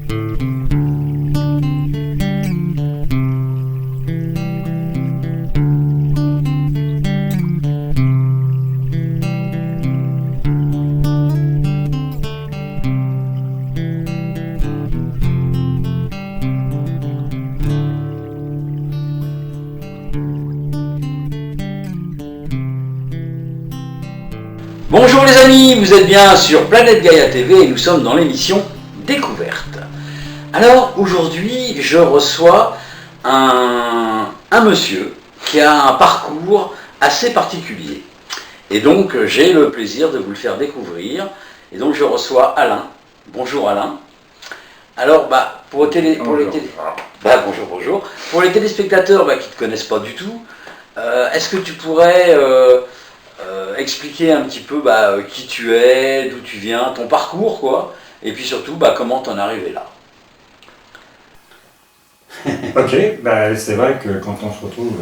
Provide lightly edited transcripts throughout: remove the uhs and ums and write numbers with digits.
Bonjour les amis, vous êtes bien sur Planète Gaïa TV et nous sommes dans l'émission Découverte. Alors aujourd'hui je reçois un monsieur qui a un parcours assez particulier. Et donc j'ai le plaisir de vous le bonjour Alain. Alors pour les téléspectateurs qui ne te connaissent pas du tout, est-ce que tu pourrais expliquer un petit peu qui tu es, d'où tu viens, ton parcours quoi, et puis surtout comment t'en es arrivé là. Ok, c'est vrai que quand on se retrouve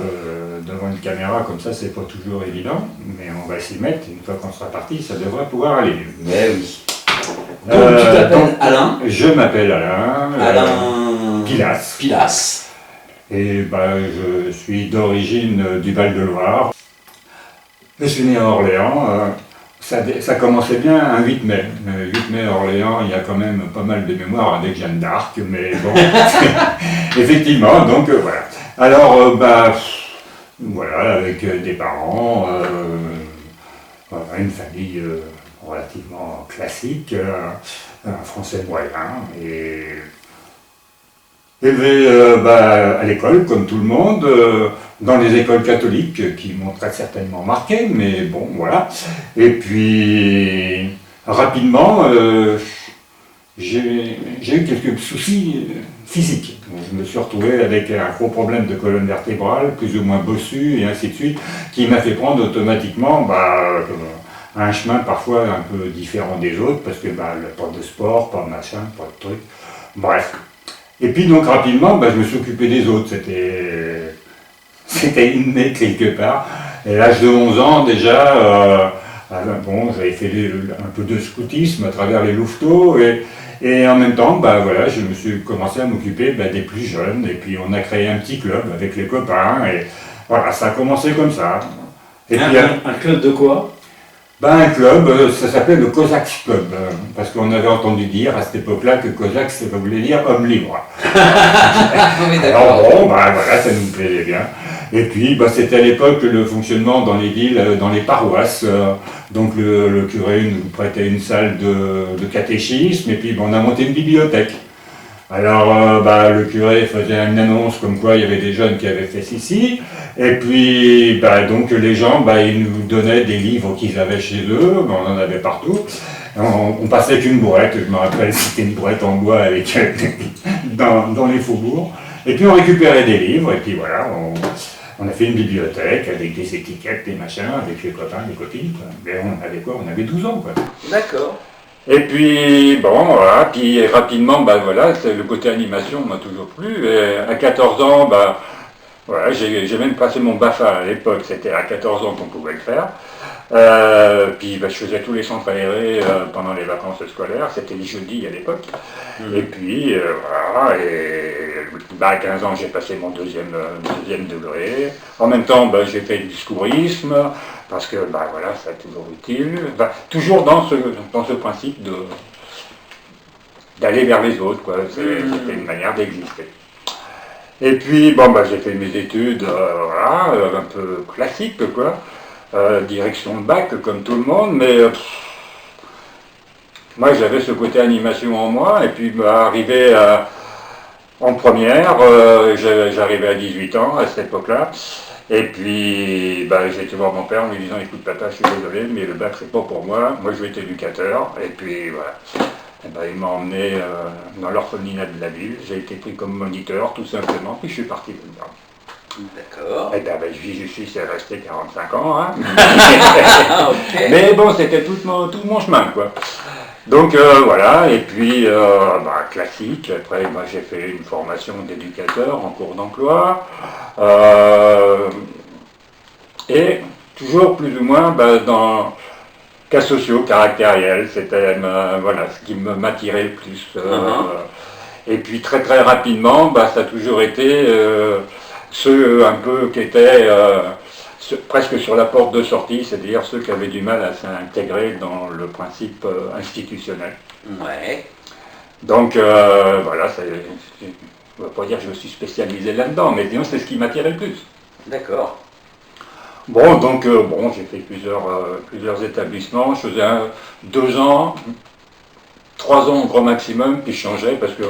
devant une caméra comme ça, c'est pas toujours évident, mais on va s'y mettre. Une fois qu'on sera parti, ça devrait pouvoir aller. Mais oui. Donc tu t'appelles Alain. Je m'appelle Alain. Alain Pilas. Et je suis d'origine du Val-de-Loire. Je suis né à Orléans. Ça commençait bien un 8 mai. 8 mai à Orléans, il y a quand même pas mal de mémoires avec Jeanne d'Arc, mais bon, effectivement, donc voilà. Alors, voilà, avec des parents, une famille relativement classique, un français moyen, et élevé à l'école, comme tout le monde, dans les écoles catholiques qui m'ont très certainement marqué, mais bon, voilà. Et puis, rapidement, j'ai eu quelques soucis physiques. Je me suis retrouvé avec un gros problème de colonne vertébrale, plus ou moins bossu, et ainsi de suite, qui m'a fait prendre automatiquement un chemin parfois un peu différent des autres, parce que pas de sport, pas de machin, pas de truc, bref. Et puis donc rapidement, je me suis occupé des autres, c'était inné quelque part. Et à l'âge de 11 ans déjà, j'avais fait un peu de scoutisme à travers les louveteaux, et en même temps, je me suis commencé à m'occuper des plus jeunes, et puis on a créé un petit club avec les copains, et voilà, ça a commencé comme ça. Et puis, un club de quoi ? Un club, ça s'appelait le Cossacks Club, parce qu'on avait entendu dire à cette époque-là que Cossacks, ça voulait dire homme libre. Oui, d'accord. Alors voilà, ça nous plaisait bien. Et puis c'était à l'époque le fonctionnement dans les villes, dans les paroisses. Donc le curé nous prêtait une salle de catéchisme, et puis on a monté une bibliothèque. Alors le curé faisait une annonce comme quoi il y avait des jeunes qui avaient fait ceci, et puis donc les gens ils nous donnaient des livres qu'ils avaient chez eux, on en avait partout. On passait avec une bourrette, je me rappelle, c'était une bourrette en bois avec dans les faubourgs, et puis on récupérait des livres, et puis voilà, on a fait une bibliothèque avec des étiquettes, des machins, avec les copains, les copines, quoi. Mais on avait quoi ? On avait 12 ans, quoi. D'accord. Et puis, voilà, puis rapidement, le côté animation m'a toujours plu. Et à 14 ans, voilà, j'ai même passé mon BAFA à l'époque, c'était à 14 ans qu'on pouvait le faire. Puis je faisais tous les centres aérés pendant les vacances scolaires, c'était les jeudis à l'époque. Et puis, voilà, à 15 ans, j'ai passé mon deuxième degré. En même temps, j'ai fait du secourisme, parce que, voilà, c'est toujours utile. Toujours dans ce principe d'aller vers les autres, quoi. C'était une manière d'exister. Et puis, j'ai fait mes études, un peu classiques, quoi. Direction de bac, comme tout le monde, mais moi j'avais ce côté animation en moi, et puis arrivé en première, j'arrivais à 18 ans à cette époque-là, et puis j'ai été voir mon père en lui disant: écoute papa, je suis désolé, mais le bac c'est pas pour moi je vais être éducateur, et puis voilà. Il m'a emmené dans l'orphelinat de la ville, j'ai été pris comme moniteur tout simplement, puis je suis parti dedans. D'accord. Et j'y suis resté 45 ans, hein. Okay. Mais bon, c'était tout mon chemin, quoi. Donc voilà, et puis classique, après j'ai fait une formation d'éducateur en cours d'emploi, et toujours plus ou moins dans cas sociaux, caractériels, c'était ce qui m'attirait le plus. Et puis très très rapidement, ça a toujours été ceux un peu qui étaient presque sur la porte de sortie, c'est-à-dire ceux qui avaient du mal à s'intégrer dans le principe institutionnel. Ouais. Donc voilà, je ne vais pas dire que je me suis spécialisé là-dedans, mais disons c'est ce qui m'attirait le plus. D'accord. Bon, donc j'ai fait plusieurs établissements, je faisais 2 ans, 3 ans au grand maximum, puis je changeais parce que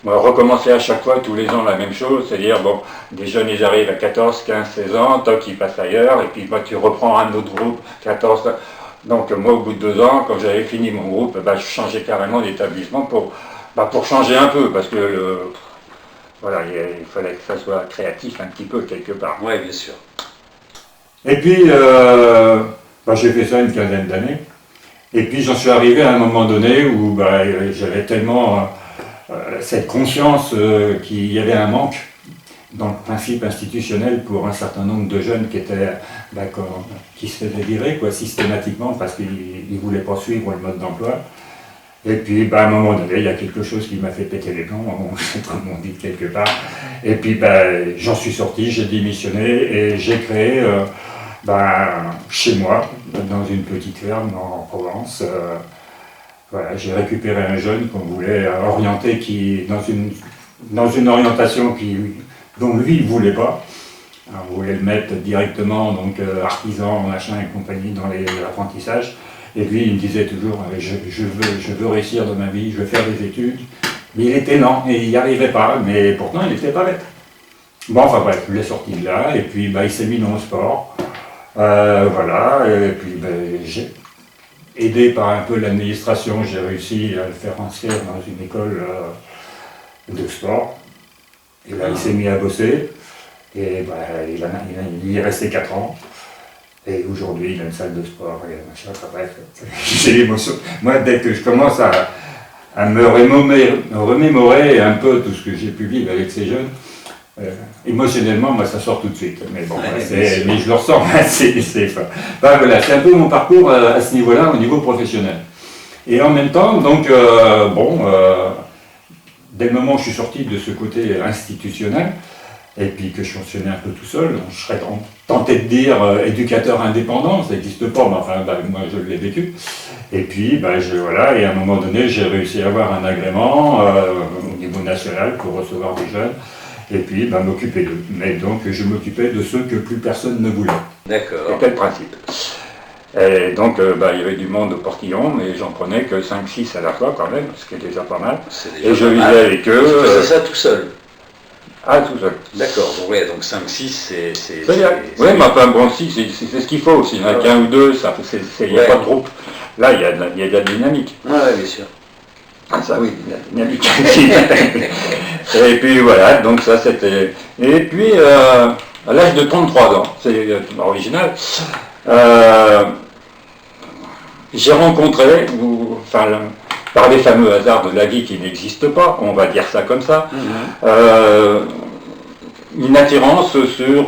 recommencer à chaque fois, tous les ans, la même chose, c'est-à-dire, des jeunes, ils arrivent à 14, 15, 16 ans, toc, ils passent ailleurs, et puis tu reprends un autre groupe, 14. Donc moi, au bout de 2 ans, quand j'avais fini mon groupe, je changeais carrément d'établissement pour changer un peu, parce que voilà, il fallait que ça soit créatif un petit peu quelque part. Oui, bien sûr. Et puis, j'ai fait ça une quinzaine d'années. Et puis j'en suis arrivé à un moment donné où j'avais tellement cette conscience qu'il y avait un manque dans le principe institutionnel pour un certain nombre de jeunes qui se faisaient virer systématiquement parce qu'ils ne voulaient pas suivre le mode d'emploi. Et puis à un moment donné, il y a quelque chose qui m'a fait péter les plombs, comme on dit quelque part. Et puis j'en suis sorti, j'ai démissionné et j'ai créé chez moi, dans une petite ferme en Provence, voilà, j'ai récupéré un jeune qu'on voulait orienter dans une orientation dont lui ne voulait pas. Alors, on voulait le mettre directement, donc artisan, machin et compagnie, dans l'apprentissage. Et lui, il me disait toujours, je veux réussir dans ma vie, je veux faire des études. Mais il était lent et il n'y arrivait pas, mais pourtant il n'était pas bête. Bon, enfin bref, je l'ai sorti de là, et puis il s'est mis dans le sport. Voilà, et puis aidé par un peu l'administration, j'ai réussi à le faire inscrire dans une école de sport. Et là, il s'est mis à bosser. Et il y est resté 4 ans. Et aujourd'hui, il a une salle de sport. Et machin, bref, j'ai l'émotion. Moi, dès que je commence à me remémorer un peu tout ce que j'ai pu vivre avec ces jeunes, émotionnellement, moi, ça sort tout de suite. Mais bon, mais je le ressens. Voilà, c'est un peu mon parcours à ce niveau-là, au niveau professionnel. Et en même temps, donc, dès le moment où je suis sorti de ce côté institutionnel, et puis que je fonctionnais un peu tout seul, je serais tenté de dire éducateur indépendant, ça n'existe pas, mais enfin, moi, je l'ai vécu. Et puis, voilà, et à un moment donné, j'ai réussi à avoir un agrément au niveau national pour recevoir des jeunes. Et puis m'occuper d'eux. Mais donc je m'occupais de ceux que plus personne ne voulait. D'accord. C'était le principe. Et donc il y avait du monde au portillon, mais j'en prenais que 5-6 à la fois quand même, ce qui est déjà pas mal. Et je vivais avec eux. Tu faisais ça tout seul? Ah, tout seul. D'accord, donc 5-6 c'est... Oui, mais enfin bon, si, c'est ce qu'il faut. S'il n'y en a qu'un ou deux, il n'y a pas de groupe. Là, il y a de la dynamique. Oui, bien sûr. Ah ça oui, il y a dynamique. Et puis voilà, donc ça c'était... Et puis, à l'âge de 33 ans, c'est original, j'ai rencontré, par les fameux hasards de la vie qui n'existent pas, on va dire ça comme ça, une attirance sur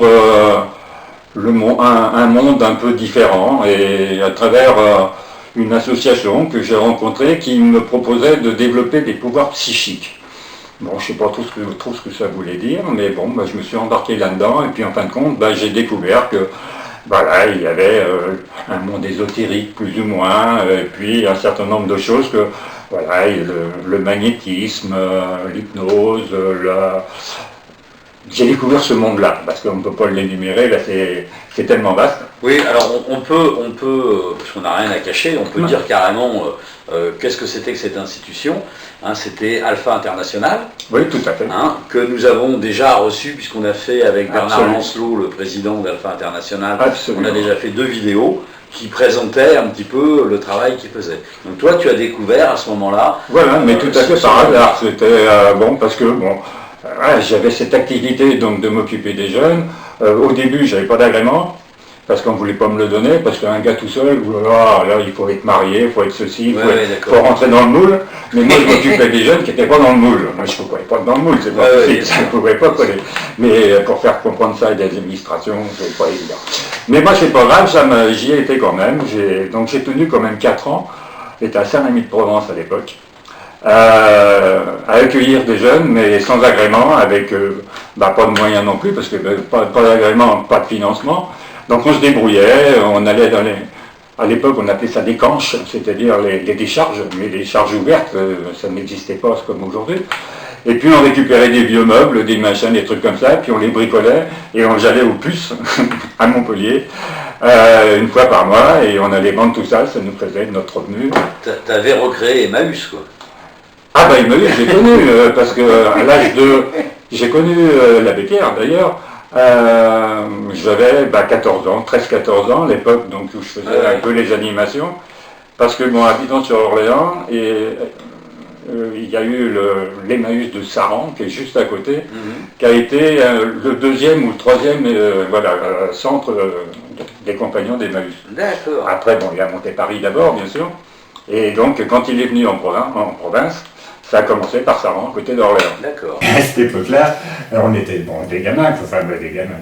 un monde un peu différent, et à travers une association que j'ai rencontrée qui me proposait de développer des pouvoirs psychiques. Bon, je ne sais pas trop ce que ça voulait dire, mais bon, je me suis embarqué là-dedans, et puis en fin de compte, j'ai découvert que il y avait un monde ésotérique plus ou moins, et puis un certain nombre de choses que, le magnétisme, l'hypnose, j'ai découvert ce monde-là, parce qu'on ne peut pas l'énumérer, là c'est tellement vaste. Oui, alors on peut, parce qu'on n'a rien à cacher, on peut dire carrément qu'est-ce que c'était que cette institution. C'était Alpha International. Oui, tout à fait. Que nous avons déjà reçu, puisqu'on a fait avec Bernard Lancelot, le président d'Alpha International, on a déjà fait 2 vidéos qui présentaient un petit peu le travail qu'il faisait. Donc toi, tu as découvert à ce moment-là... Voilà, mais tout à fait par hasard. C'était parce que j'avais cette activité donc, de m'occuper des jeunes. Au début, je n'avais pas d'agrément, parce qu'on ne voulait pas me le donner, parce qu'un gars tout seul, là, il faut être marié, il faut être ceci, il faut rentrer dans le moule. Mais moi, je m'occupais des jeunes qui n'étaient pas dans le moule. Moi, je ne pouvais pas être dans le moule, c'est pas possible, je ne pouvais pas coller. Mais pour faire comprendre ça à des administrations, c'est pas évident. Mais moi, c'est pas grave, j'y ai été quand même. Donc j'ai tenu quand même 4 ans. J'étais à Saint-Rémy de Provence à l'époque. à accueillir des jeunes, mais sans agrément, avec pas de moyens non plus, parce que pas d'agrément, pas de financement. Donc on se débrouillait, on allait dans les... À l'époque, on appelait ça des canches, c'est-à-dire les décharges, mais les décharges ouvertes, ça n'existait pas comme aujourd'hui. Et puis on récupérait des vieux meubles, des machins, des trucs comme ça, puis on les bricolait, et j'allais aux puces, à Montpellier, une fois par mois, et on allait vendre tout ça, ça nous faisait notre revenu. T'avais recréé Emmaüs, quoi. Ah bah Emmaüs, j'ai connu, parce que à l'âge de... J'ai connu l'abbé Pierre d'ailleurs, j'avais 14 ans, 13-14 ans à l'époque, donc où je faisais un peu les animations, parce que bon, habitant sur Orléans, et il y a eu l'Emmaüs de Saran, qui est juste à côté, qui a été le deuxième ou le troisième centre des compagnons d'Emmaüs. D'accord. Après, bon, il a monté Paris d'abord, bien sûr, et donc quand il est venu en province, ça a commencé par Saran, à côté d'Orléans. D'accord. À cette époque-là, on était des gamins,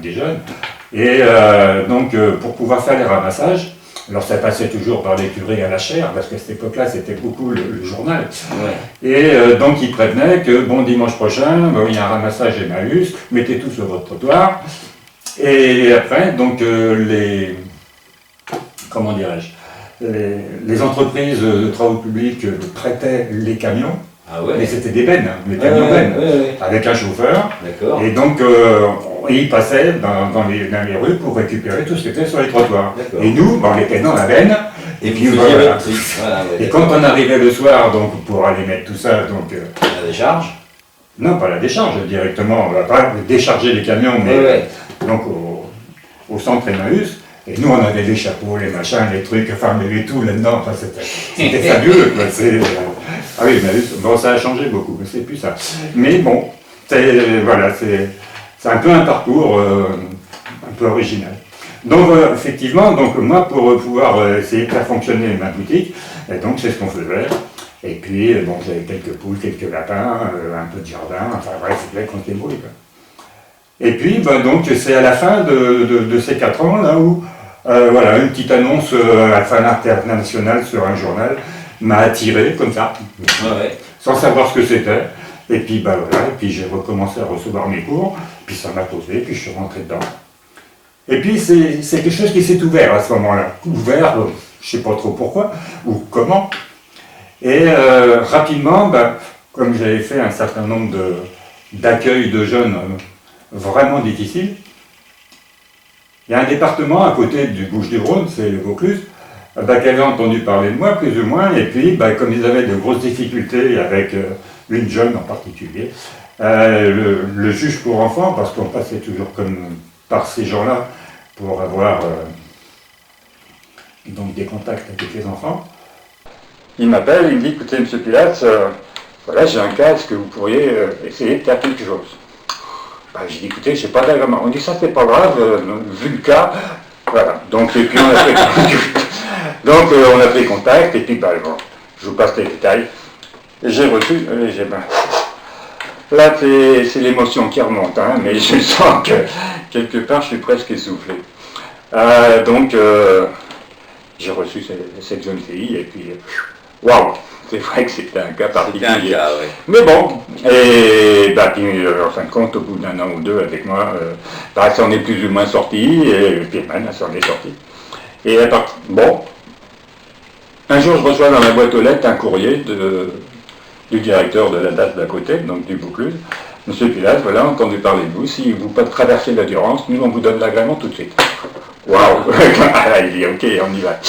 des jeunes, et donc pour pouvoir faire les ramassages, alors ça passait toujours par les curés à la chaire, parce qu'à cette époque-là, c'était beaucoup le journal. Ouais. Et donc ils prévenaient que, bon, dimanche prochain, il y a un ramassage Emmaüs, mettez tout sur votre trottoir. Et après, donc comment dirais-je, les entreprises de travaux publics prêtaient les camions. Ah ouais. Mais c'était des bennes, des camions bennes, avec un chauffeur. D'accord. Et donc, ils passaient dans les rues pour récupérer tout ce qui était sur les trottoirs. Et nous, on était dans la benne. Et puis voilà. Et quand on arrivait le soir, donc pour aller mettre tout ça, donc la décharge. Non, pas la décharge directement. On va pas décharger les camions, mais donc au centre Emmaüs. Et nous, on avait les chapeaux, les machins, les trucs, enfin, mais tout là-dedans. Enfin, c'était fabuleux, quoi. Ah oui, mais bon, ça a changé beaucoup, mais c'est plus ça. Mais bon, voilà, c'est un peu un parcours un peu original. Donc, effectivement, donc, moi, pour pouvoir essayer de faire fonctionner ma boutique, donc c'est ce qu'on faisait. Et puis, bon, j'avais quelques poules, quelques lapins, un peu de jardin, enfin, bref, il fallait qu'on se débrouille, quoi. Et puis, donc, c'est à la fin de ces 4 ans, là où, voilà, une petite annonce à fin internationale sur un journal m'a attiré, comme ça, sans savoir ce que c'était. Et puis, voilà, et puis j'ai recommencé à recevoir mes cours, puis ça m'a posé, puis je suis rentré dedans. Et puis, c'est quelque chose qui s'est ouvert à ce moment-là. Ouvert, je ne sais pas trop pourquoi, ou comment. Et rapidement, comme j'avais fait un certain nombre d'accueils de jeunes vraiment difficile. Il y a un département à côté du Bouches-du-Rhône, c'est le Vaucluse, qui avait entendu parler de moi, plus ou moins, et puis, comme ils avaient de grosses difficultés avec une jeune en particulier, le juge pour enfants, parce qu'on passait toujours par ces gens-là pour avoir donc des contacts avec les enfants, il m'appelle, il me dit, écoutez, M. Pilates, voilà, j'ai un cas, est-ce que vous pourriez essayer de faire quelque chose ? J'ai dit, écoutez, j'ai pas d'agrément. On dit, ça c'est pas grave, vu le cas, voilà. Donc, et puis on a fait donc, on a pris contact, et puis, bon, je vous passe les détails. J'ai reçu, là, c'est l'émotion qui remonte, hein, mais je sens que, quelque part, je suis presque essoufflé. Donc, j'ai reçu cette jeune fille, et puis, waouh! C'est vrai que c'était un cas particulier. Mais bon, et puis, en fin de compte, au bout d'un an ou deux avec moi, ça en est plus ou moins sorti, et puis maintenant, ça en est sorti. Et bon, un jour, je reçois dans ma boîte aux lettres un courrier du directeur de la date d'à côté, donc du Vaucluse. Monsieur Pilates, voilà, entendu parler de vous, si vous pas traversez la Durance, nous on vous donne l'agrément tout de suite. Waouh. Il dit ok, on y va.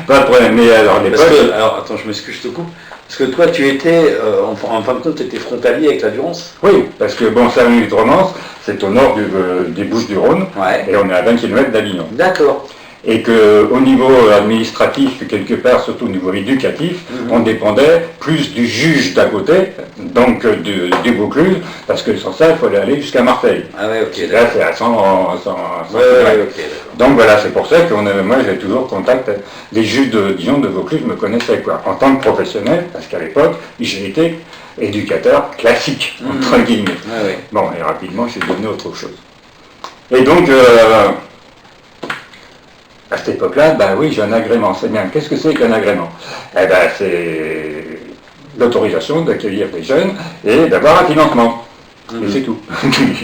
Pas de problème, mais alors les alors attends, je m'excuse, je te coupe. Parce que toi, tu étais, en fin de compte, tu étais frontalier avec la Durance. Oui, parce que bon, 5 minutes de Romance, c'est au nord des Bouches-du-Rhône, et on est à 20 km d'Avignon. D'accord. Et qu'au niveau administratif, quelque part, surtout au niveau éducatif, on dépendait plus du juge d'à côté, donc du Vaucluse, parce que sans ça, il fallait aller jusqu'à Marseille. Ah ouais, ok. Là, c'est à 100 km. Donc voilà, c'est pour ça que moi, j'ai toujours contact. Les juges de Vaucluse me connaissaient, quoi, en tant que professionnel, parce qu'à l'époque, j'ai été éducateur classique, entre guillemets. Bon, et rapidement, je suis devenu autre chose. Et donc, à cette époque-là, oui, j'ai un agrément, c'est bien. Qu'est-ce que c'est qu'un agrément ? l'autorisation d'accueillir des jeunes et d'avoir un financement. Et c'est tout.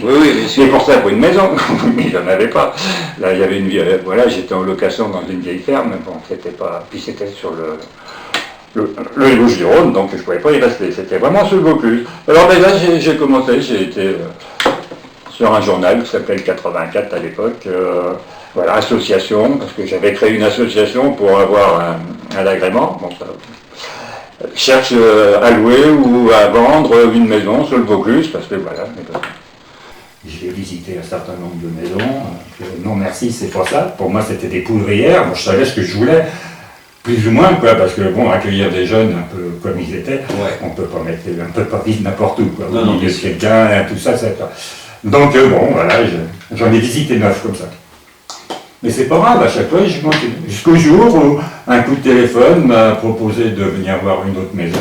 Oui, bien sûr. C'est pour ça pour une maison, mais j'en avais pas. Là, il y avait une vieille, voilà, j'étais en location dans une vieille ferme, mais bon, c'était pas, puis c'était sur le gauche du Rhône, donc je pouvais pas y rester. C'était vraiment sur le Vaucluse. Alors ben là, j'ai commencé, j'ai été sur un journal qui s'appelait le 84 à l'époque, voilà, association, parce que j'avais créé une association pour avoir un agrément. Bon, ça, cherche à louer ou à vendre une maison sur le Vaucluse, parce que voilà. J'ai visité un certain nombre de maisons. Non merci, c'est pas ça. Pour moi, c'était des poudrières. Moi, je savais ce que je voulais, plus ou moins, quoi, parce que bon, accueillir des jeunes un peu comme ils étaient, on peut pas vivre n'importe où, quoi. Au milieu de quelqu'un, tout ça, c'est pas. Donc bon, voilà, j'en ai visité 9 comme ça. Mais c'est pas grave, à chaque fois, je continue. Jusqu'au jour où un coup de téléphone m'a proposé de venir voir une autre maison.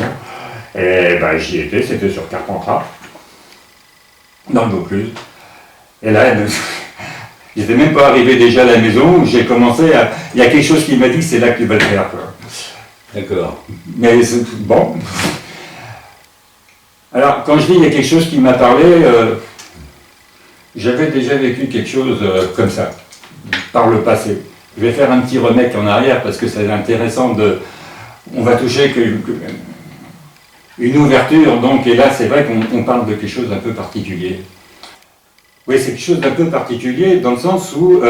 Et ben, j'y étais, c'était sur Carpentras, dans le Vaucluse. Et là, j'étais même pas arrivé déjà à la maison, où j'ai commencé à... Il y a quelque chose qui m'a dit, c'est là que tu vas le faire, quoi. D'accord. Mais c'est bon. Alors, quand je dis il y a quelque chose qui m'a parlé, j'avais déjà vécu quelque chose comme ça, par le passé. Je vais faire un petit remake en arrière parce que c'est intéressant de... On va toucher une ouverture, donc, et là c'est vrai qu'on parle de quelque chose d'un peu particulier. Oui, c'est quelque chose d'un peu particulier dans le sens où,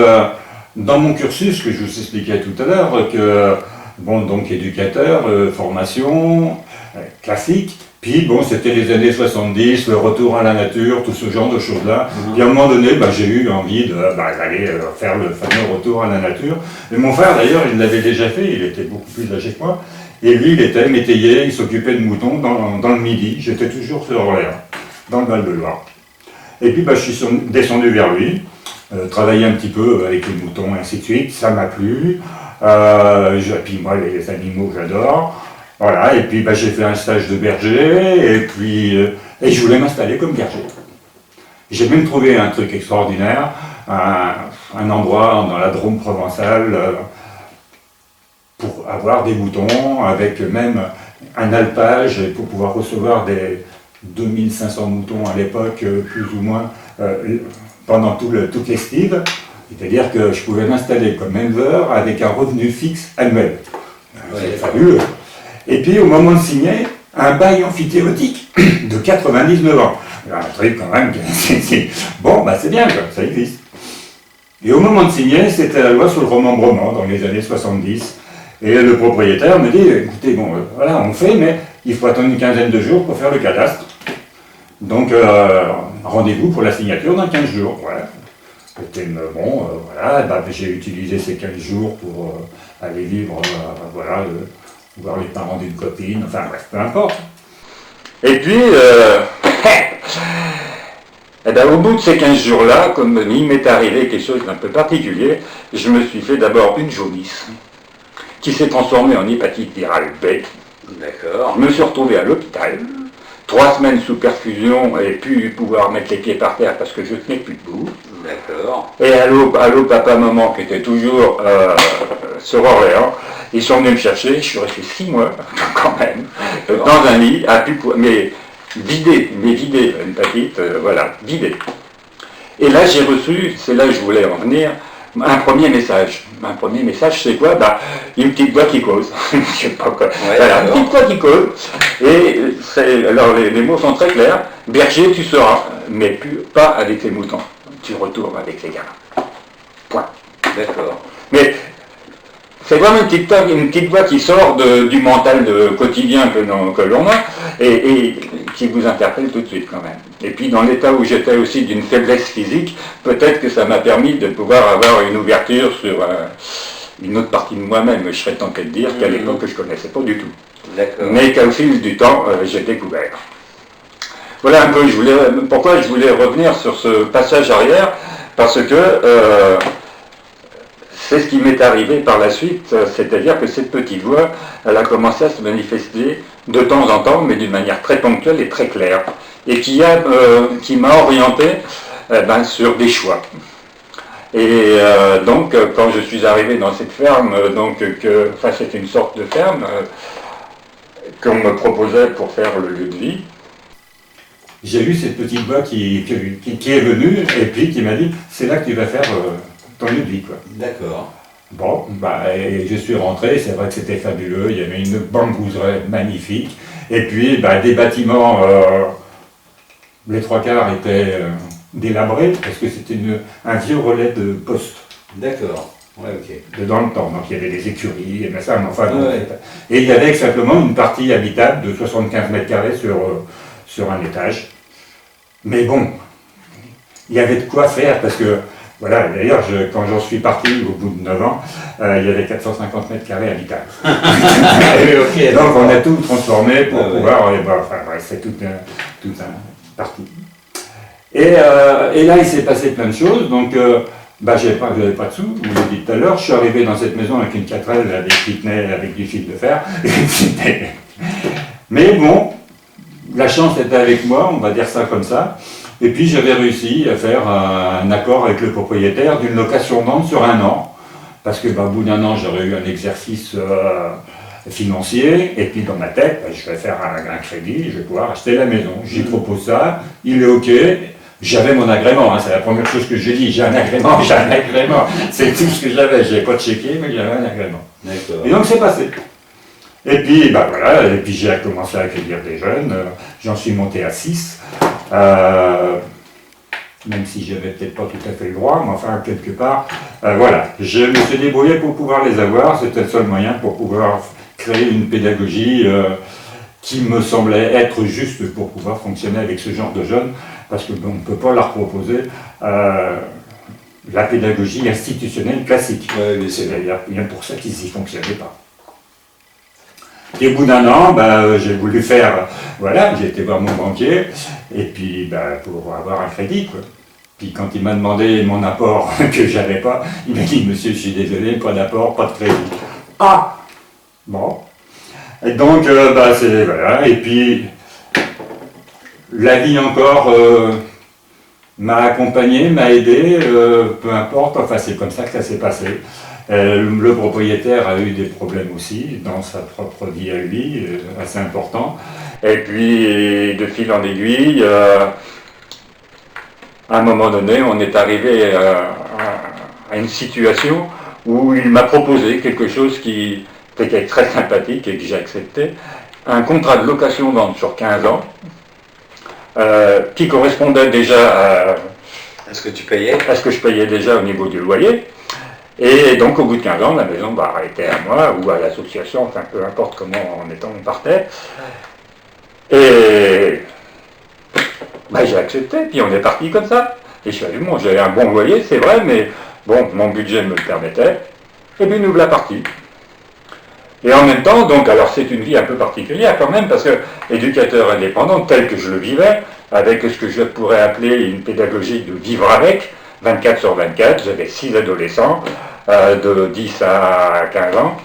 dans mon cursus, que je vous expliquais tout à l'heure, que, bon, donc éducateur, formation, classique, puis bon, c'était les années 70, le retour à la nature, tout ce genre de choses-là. Puis à un moment donné, j'ai eu envie d'aller faire le fameux retour à la nature. Et mon frère, d'ailleurs, il l'avait déjà fait, il était beaucoup plus âgé que moi. Et lui, il était métayer, il s'occupait de moutons dans le Midi. J'étais toujours sur Orléans, dans le Val-de-Loire. Et puis, je suis descendu vers lui, travailler un petit peu avec les moutons, et ainsi de suite. Ça m'a plu. Puis moi, les animaux, j'adore. Voilà, et puis j'ai fait un stage de berger, et puis et je voulais m'installer comme berger. J'ai même trouvé un truc extraordinaire, un endroit dans la Drôme provençale pour avoir des moutons, avec même un alpage, pour pouvoir recevoir des 2500 moutons à l'époque, plus ou moins, pendant toute l'estive. C'est-à-dire que je pouvais m'installer comme éleveur avec un revenu fixe annuel. C'est fabuleux. Et puis au moment de signer, un bail amphithéotique de 99 ans. Un truc quand même, bon, c'est bien, ça existe. Et au moment de signer, c'était la loi sur le remembrement dans les années 70. Et le propriétaire me dit, écoutez, bon, voilà, on fait, mais il faut attendre une quinzaine de jours pour faire le cadastre. Donc, rendez-vous pour la signature dans 15 jours. Voilà. C'était bon, voilà, j'ai utilisé ces 15 jours pour aller vivre, voilà, voir les parents d'une copine, enfin bref, peu importe. Et puis, au bout de ces 15 jours-là, comme il m'est arrivé quelque chose d'un peu particulier, je me suis fait d'abord une jaunisse, qui s'est transformée en hépatite virale B. D'accord. Je me suis retrouvé à l'hôpital, 3 semaines sous perfusion et puis pouvoir mettre les pieds par terre parce que je tenais plus debout. D'accord. Et allô, papa, maman, qui était toujours sur Orléans, ils sont venus me chercher, je suis resté 6 mois, quand même, dans un lit, mais vidé, une petite, voilà, vidé. Et là, j'ai reçu, c'est là que je voulais en venir, un premier message. Un premier message, c'est quoi? Une petite voix qui cause. Je sais pas quoi. Voilà, une petite voix qui cause. Et alors, les mots sont très clairs. Berger, tu seras, mais pas avec les moutons. Tu retournes avec les gamins. Point. D'accord. Mais c'est vraiment une petite voix qui sort du mental quotidien que l'on a et qui vous interpelle tout de suite quand même. Et puis dans l'état où j'étais aussi d'une faiblesse physique, peut-être que ça m'a permis de pouvoir avoir une ouverture sur une autre partie de moi-même. Je serais tenté de dire qu'à l'époque je ne connaissais pas du tout. D'accord. Mais qu'au fil du temps, j'ai découvert. Voilà un peu pourquoi je voulais revenir sur ce passage arrière, parce que c'est ce qui m'est arrivé par la suite, c'est-à-dire que cette petite voix, elle a commencé à se manifester de temps en temps, mais d'une manière très ponctuelle et très claire, et qui m'a orienté sur des choix. Et donc, quand je suis arrivé dans cette ferme, c'était une sorte de ferme, qu'on me proposait pour faire le lieu de vie. J'ai eu cette petite voix qui est venue et puis qui m'a dit c'est là que tu vas faire ton lieu de vie, quoi. D'accord. Bon, et je suis rentré, c'est vrai que c'était fabuleux, il y avait une bambouserie magnifique, et puis des bâtiments, les trois quarts étaient délabrés parce que c'était un vieux relais de poste. D'accord. Ouais, ok. Dans le temps, donc il y avait des écuries, et ça, mais enfin, et il y avait simplement une partie habitable de 75 mètres carrés sur un étage. Mais bon, il y avait de quoi faire parce que, voilà, d'ailleurs, quand j'en suis parti au bout de 9 ans, il y avait 450 mètres carrés habitables. Okay, donc on a tout transformé pour pouvoir, c'est tout un parti. Et là, il s'est passé plein de choses, donc j'avais pas de sous, vous l'avez dit tout à l'heure, je suis arrivé dans cette maison avec une 4L qui tenait avec du fil de fer. Mais bon, la chance était avec moi, on va dire ça comme ça. Et puis j'avais réussi à faire un accord avec le propriétaire d'une location-vente sur 1 an. Parce que au bout d'1 an, j'aurais eu un exercice financier. Et puis dans ma tête, je vais faire un crédit, je vais pouvoir acheter la maison. J'y propose ça, il est OK. J'avais mon agrément, c'est la première chose que j'ai dit. J'ai un agrément. C'est tout ce que j'avais. Je n'avais pas de chéquier, mais j'avais un agrément. Et donc c'est passé. Et puis, voilà, et puis j'ai commencé à accueillir des jeunes, j'en suis monté à 6, même si je n'avais peut-être pas tout à fait le droit, mais enfin, quelque part, voilà, je me suis débrouillé pour pouvoir les avoir, c'était le seul moyen pour pouvoir créer une pédagogie qui me semblait être juste pour pouvoir fonctionner avec ce genre de jeunes, parce qu'on ne peut pas leur proposer la pédagogie institutionnelle classique. C'est d'ailleurs bien pour ça qu'ils n'y fonctionnaient pas. Et au bout d'1 an, j'ai voulu faire, voilà, j'ai été voir mon banquier, et puis pour avoir un crédit, quoi. Puis quand il m'a demandé mon apport que j'avais pas, il m'a dit, monsieur, je suis désolé, pas d'apport, pas de crédit. Ah. Bon. Et donc, voilà, et puis la vie encore m'a accompagné, m'a aidé, peu importe, enfin c'est comme ça que ça s'est passé. Le propriétaire a eu des problèmes aussi dans sa propre vie à lui, assez important. Et puis, de fil en aiguille, à un moment donné, on est arrivé à une situation où il m'a proposé quelque chose qui était très sympathique et que j'ai accepté, un contrat de location-vente sur 15 ans, qui correspondait déjà à ce que tu payais, à ce que je payais déjà au niveau du loyer. Et donc au bout de 15 ans, la maison était à moi ou à l'association, enfin peu importe comment on partait. Et j'ai accepté, puis on est parti comme ça. Et je suis allé, bon, j'avais un bon loyer, c'est vrai, mais bon, mon budget me le permettait. Et puis nous voilà partis. Et en même temps, donc, alors c'est une vie un peu particulière quand même, parce que éducateur indépendant, tel que je le vivais, avec ce que je pourrais appeler une pédagogie de vivre avec, 24 sur 24, j'avais 6 adolescents de 10 à 15 ans.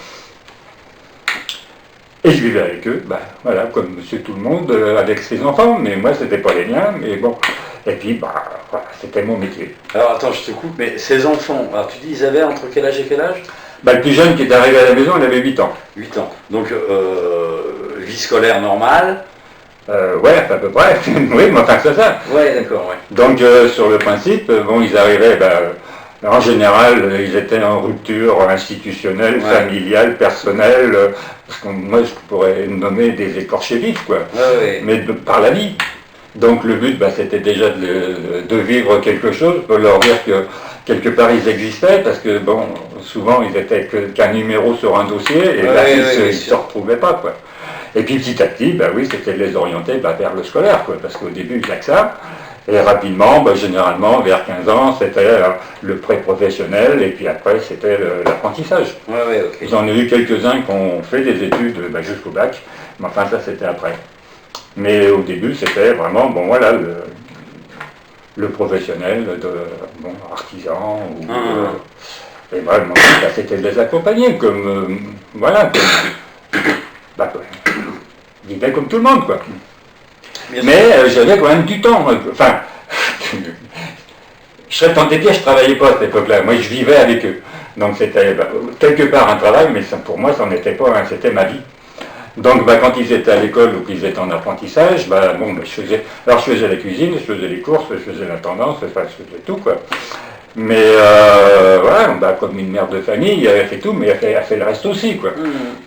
Et je vivais avec eux, voilà, comme monsieur tout le monde, avec ses enfants, mais moi c'était pas les miens, mais bon. Et puis, voilà, c'était mon métier. Alors attends, je te coupe, mais ces enfants, alors tu dis ils avaient entre quel âge et quel âge ? Le plus jeune qui est arrivé à la maison, il avait 8 ans. 8 ans. Donc, vie scolaire normale. Ouais, à peu près. Oui, mais enfin c'est ça. Ouais, d'accord, ouais. Donc, sur le principe, ils arrivaient, en général, ils étaient en rupture institutionnelle, familiale, personnelle, parce que moi, je pourrais nommer des écorchés vifs, quoi. Mais par la vie. Donc, le but, c'était déjà de vivre quelque chose, pour leur dire que quelque part ils existaient, parce que, souvent, ils étaient qu'un numéro sur un dossier, et ils ne se retrouvaient pas, quoi. Et puis petit à petit, c'était de les orienter vers le scolaire, quoi, parce qu'au début, il n'y a que ça. Et rapidement, généralement, vers 15 ans, c'était le pré-professionnel, et puis après, c'était l'apprentissage. Okay. J'en ai eu quelques-uns qui ont fait des études jusqu'au bac, mais enfin, ça, c'était après. Mais au début, c'était vraiment, le professionnel, artisan, et moi, c'était de les accompagner, comme, vivait comme tout le monde, quoi. Mais j'avais quand même du temps. Enfin, je serais tenté de dire, je ne travaillais pas à cette époque-là. Moi, je vivais avec eux. Donc c'était quelque part un travail, mais pour moi, ça n'en était pas, c'était ma vie. Donc quand ils étaient à l'école ou qu'ils étaient en apprentissage, je faisais la cuisine, je faisais les courses, je faisais l'intendance, je faisais tout quoi. Mais voilà, comme une mère de famille, elle fait tout, mais elle fait le reste aussi quoi.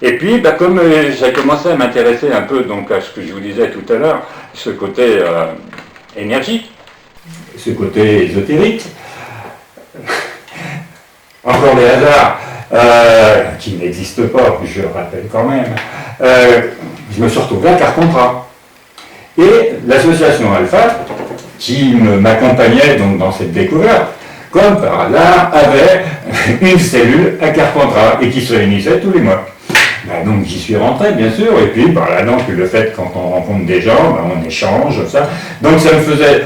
Et puis comme j'ai commencé à m'intéresser un peu donc à ce que je vous disais tout à l'heure, ce côté énergie, ce côté ésotérique, encore les hasards. Qui n'existe pas, je le rappelle quand même, je me suis retrouvé à Carpentras. Et l'association Alpha, qui m'accompagnait donc dans cette découverte, comme par hasard, avait une cellule à Carpentras et qui se réunissait tous les mois. Donc j'y suis rentré, bien sûr, et puis donc le fait quand on rencontre des gens, on échange, ça. Donc ça me faisait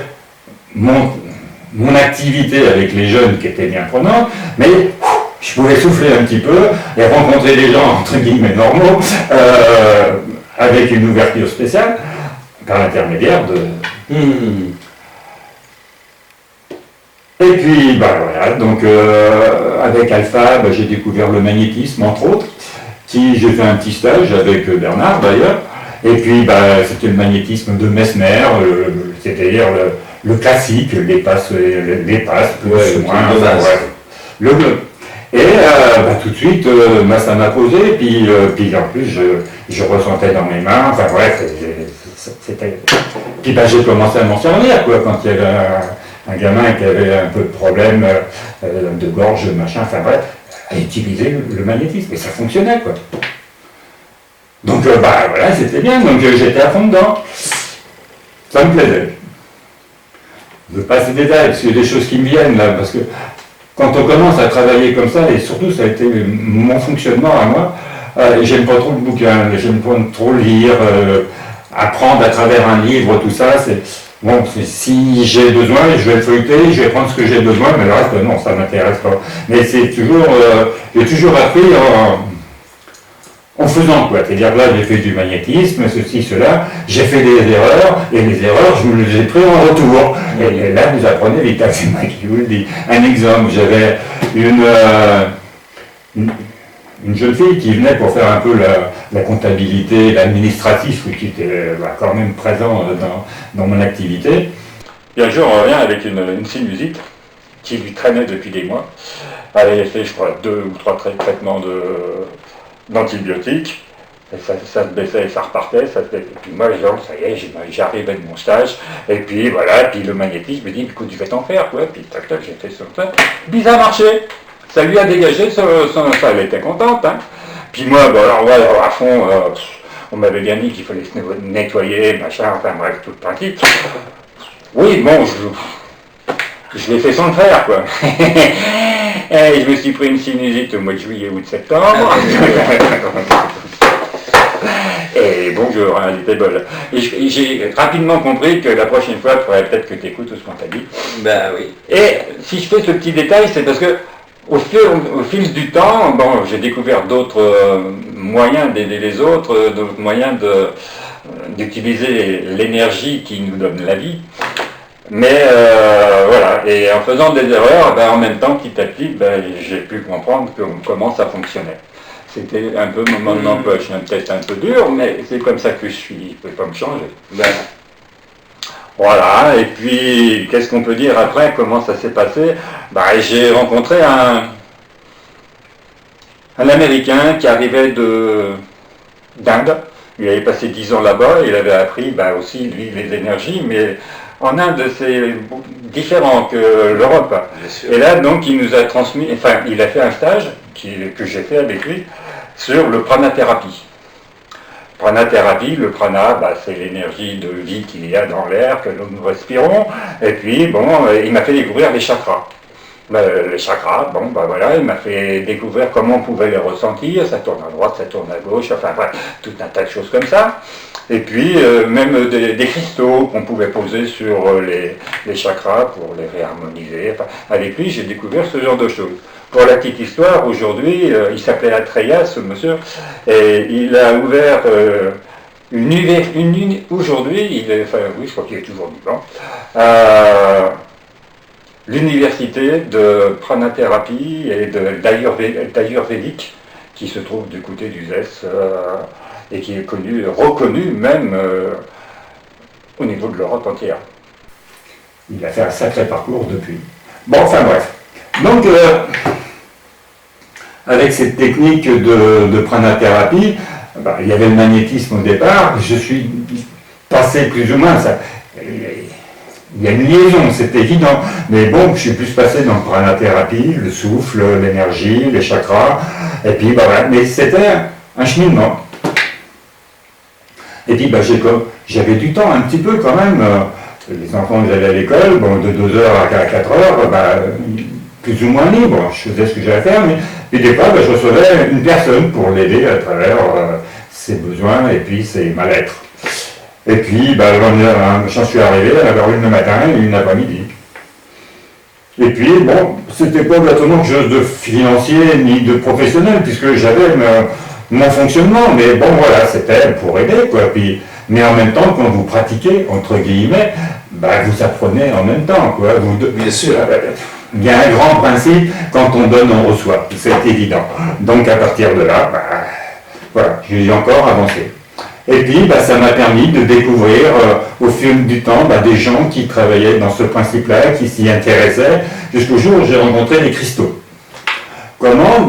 mon activité avec les jeunes qui était bien prenante, mais je pouvais souffler un petit peu et rencontrer des gens, entre guillemets, normaux, avec une ouverture spéciale, par l'intermédiaire de... Et puis, voilà, donc avec Alpha, j'ai découvert le magnétisme, entre autres, j'ai fait un petit stage avec Bernard, d'ailleurs, et puis c'était le magnétisme de Mesmer, c'est-à-dire le classique, les passes plus ou moins, le bleu. Et tout de suite, ça m'a posé, puis en plus, je ressentais dans mes mains, enfin bref, c'était... Puis j'ai commencé à m'en servir, quoi, quand il y avait un gamin qui avait un peu de problème de gorge, machin, enfin bref, à utiliser le magnétisme, et ça fonctionnait, quoi. Donc, voilà, c'était bien, donc j'étais à fond dedans. Ça me plaisait. Je ne veux pas ces détails, parce qu'il y a des choses qui me viennent, là, parce que quand on commence à travailler comme ça, et surtout ça a été mon fonctionnement à moi, j'aime pas trop le bouquin, j'aime pas trop lire, apprendre à travers un livre, tout ça, si j'ai besoin, je vais le feuilleter, je vais prendre ce que j'ai besoin, mais le reste, non, ça m'intéresse pas. Mais c'est toujours, j'ai toujours appris en faisant quoi, c'est-à-dire là j'ai fait du magnétisme, ceci, cela, j'ai fait des erreurs, et les erreurs je me les ai pris en retour. Et là vous apprenez les tas, c'est moi qui vous le dis. Un exemple, j'avais une jeune fille qui venait pour faire un peu la comptabilité, l'administratif, qui était quand même présent dans mon activité. Et un jour on revient avec une sinusite qui lui traînait depuis des mois. Elle avait fait je crois 2 ou 3 traitements d'antibiotiques, et ça se baissait et ça repartait, et puis moi ça y est, j'arrivais de mon stage, et puis voilà, puis le magnétisme me dit, écoute, je vais t'en faire, quoi, puis tac tac, j'ai fait ça, puis ça a marché, ça lui a dégagé, ça elle était contente, hein. Puis moi, à fond, on m'avait bien dit qu'il fallait se nettoyer, machin, enfin bref, tout le principe. Oui, bon, je l'ai fait sans le faire, quoi. Et je me suis pris une sinusite au mois de juillet ou de septembre. Et bonjour, hein, elle était bonne. Et j'ai rapidement compris que la prochaine fois, il faudrait peut-être que tu écoutes tout ce qu'on t'a dit. Ben oui. Et si je fais ce petit détail, c'est parce que au fil du temps, j'ai découvert d'autres moyens d'aider les autres, d'autres moyens d'utiliser l'énergie qui nous donne la vie. Mais voilà, et en faisant des erreurs, en même temps, petit à petit, j'ai pu comprendre comment ça fonctionnait. C'était un peu mon moment d'empoche, peut-être un peu dur, mais c'est comme ça que je suis, je ne peux pas me changer. Voilà, et puis, qu'est-ce qu'on peut dire après, comment ça s'est passé? J'ai rencontré un Américain qui arrivait d'Inde. Il avait passé 10 ans là-bas, il avait appris aussi, lui, les énergies, mais en Inde, c'est différent que l'Europe. Et là, donc, il nous a transmis, il a fait un stage que j'ai fait avec lui sur le pranathérapie. Pranathérapie, le prana, c'est l'énergie de vie qu'il y a dans l'air que nous respirons. Et puis, il m'a fait découvrir les chakras. Les chakras, voilà, il m'a fait découvrir comment on pouvait les ressentir, ça tourne à droite, ça tourne à gauche, enfin bref, tout un tas de choses comme ça. Et puis même des cristaux qu'on pouvait poser sur les chakras pour les réharmoniser. Enfin, avec lui, j'ai découvert ce genre de choses. Pour la petite histoire, aujourd'hui, il s'appelait Atreya, ce monsieur, et il a ouvert aujourd'hui, oui, je crois qu'il est toujours vivant, l'université de pranathérapie et d'ayurvédique qui se trouve du côté du ZES. et qui est reconnu même au niveau de l'Europe entière. Il a fait un sacré parcours depuis. Bon, enfin bref. Donc, avec cette technique de pranathérapie, il y avait le magnétisme au départ, je suis passé plus ou moins, il y a une liaison, c'est évident, mais bon, je suis plus passé dans le pranathérapie, le souffle, l'énergie, les chakras, et puis voilà, mais c'était un cheminement. Et puis j'avais du temps un petit peu quand même, les enfants ils allaient à l'école, bon, de 2h à 4h, plus ou moins libre, je faisais ce que j'avais à faire, mais puis des fois je recevais une personne pour l'aider à travers ses besoins et puis ses mal-être. Et puis j'en suis arrivé à avoir une le matin et une l'après-midi. Et puis bon, c'était pas exactement quelque chose de financier ni de professionnel, puisque j'avais mon fonctionnement, mais bon voilà, c'était pour aider quoi. Puis, mais en même temps, quand vous pratiquez, entre guillemets, vous apprenez en même temps quoi. Bien sûr. Il y a un grand principe, quand on donne, on reçoit, c'est évident. Donc à partir de là, voilà, j'ai encore avancé. Et puis ça m'a permis de découvrir au fil du temps des gens qui travaillaient dans ce principe-là, qui s'y intéressaient, jusqu'au jour où j'ai rencontré les cristaux. Comment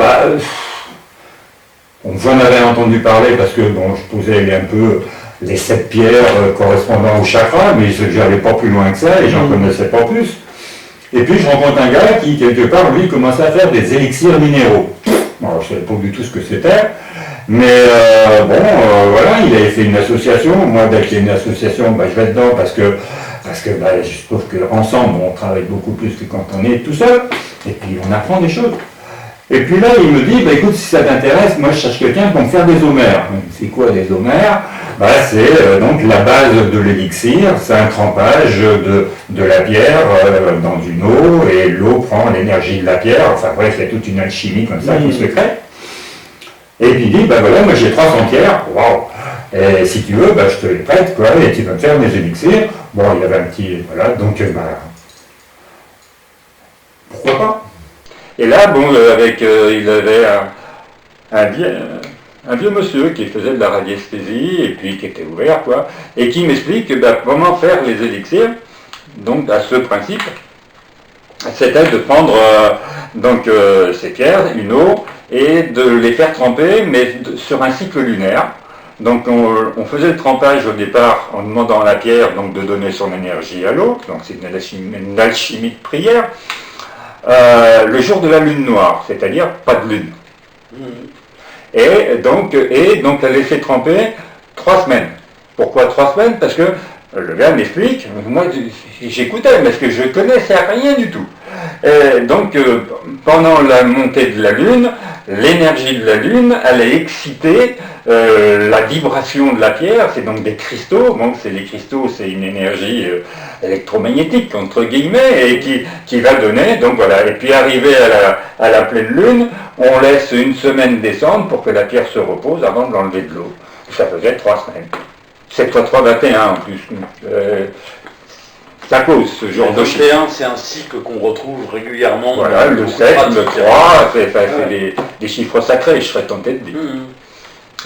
j'en avais entendu parler parce que je posais un peu les 7 pierres correspondant au chakra, mais je n'allais pas plus loin que ça et j'en connaissais pas plus. Et puis je rencontre un gars qui, quelque part, lui, commençait à faire des élixirs minéraux. Bon, je ne savais pas du tout ce que c'était, mais voilà, il avait fait une association. Moi, dès qu'il y a une association, je vais dedans parce que je trouve qu'ensemble, on travaille beaucoup plus que quand on est tout seul, et puis on apprend des choses. Et puis là, il me dit, écoute, si ça t'intéresse, moi je cherche quelqu'un pour me faire des omères. C'est quoi des omères? C'est donc la base de l'élixir, c'est un trempage de la pierre dans une eau, et l'eau prend l'énergie de la pierre, enfin bref, il y a toute une alchimie comme ça qui se crée. Et puis il dit, voilà, moi j'ai 300 pierres, waouh, et si tu veux, je te les prête, quoi, et tu vas me faire des élixirs. Bon, il y avait un petit, voilà, donc, pourquoi pas? Et là, il avait un vieux monsieur qui faisait de la radiesthésie et puis qui était ouvert, quoi, et qui m'explique comment faire les élixirs. Donc, à ce principe, c'était de prendre ces pierres, une eau, et de les faire tremper, mais sur un cycle lunaire. Donc, on faisait le trempage au départ en demandant à la pierre donc, de donner son énergie à l'eau, donc c'est une alchimie de prière. Le jour de la lune noire, c'est-à-dire pas de lune. Et donc la laisser tremper 3 semaines. Pourquoi 3 semaines? Parce que le gars m'explique, moi j'écoutais, parce que je connaissais rien du tout. Et donc pendant la montée de la lune, l'énergie de la lune allait exciter la vibration de la pierre, c'est donc des cristaux, les cristaux c'est une énergie électromagnétique entre guillemets, et qui va donner, donc voilà, et puis arrivé à la pleine lune, on laisse une semaine descendre pour que la pierre se repose avant de l'enlever de l'eau. Ça faisait 3 semaines. 7 x 3, 21 en plus. Ça cause ce genre de choses. 21, c'est un cycle qu'on retrouve régulièrement. Voilà, le 7, le 3, c'est des chiffres sacrés, je serais tenté de dire.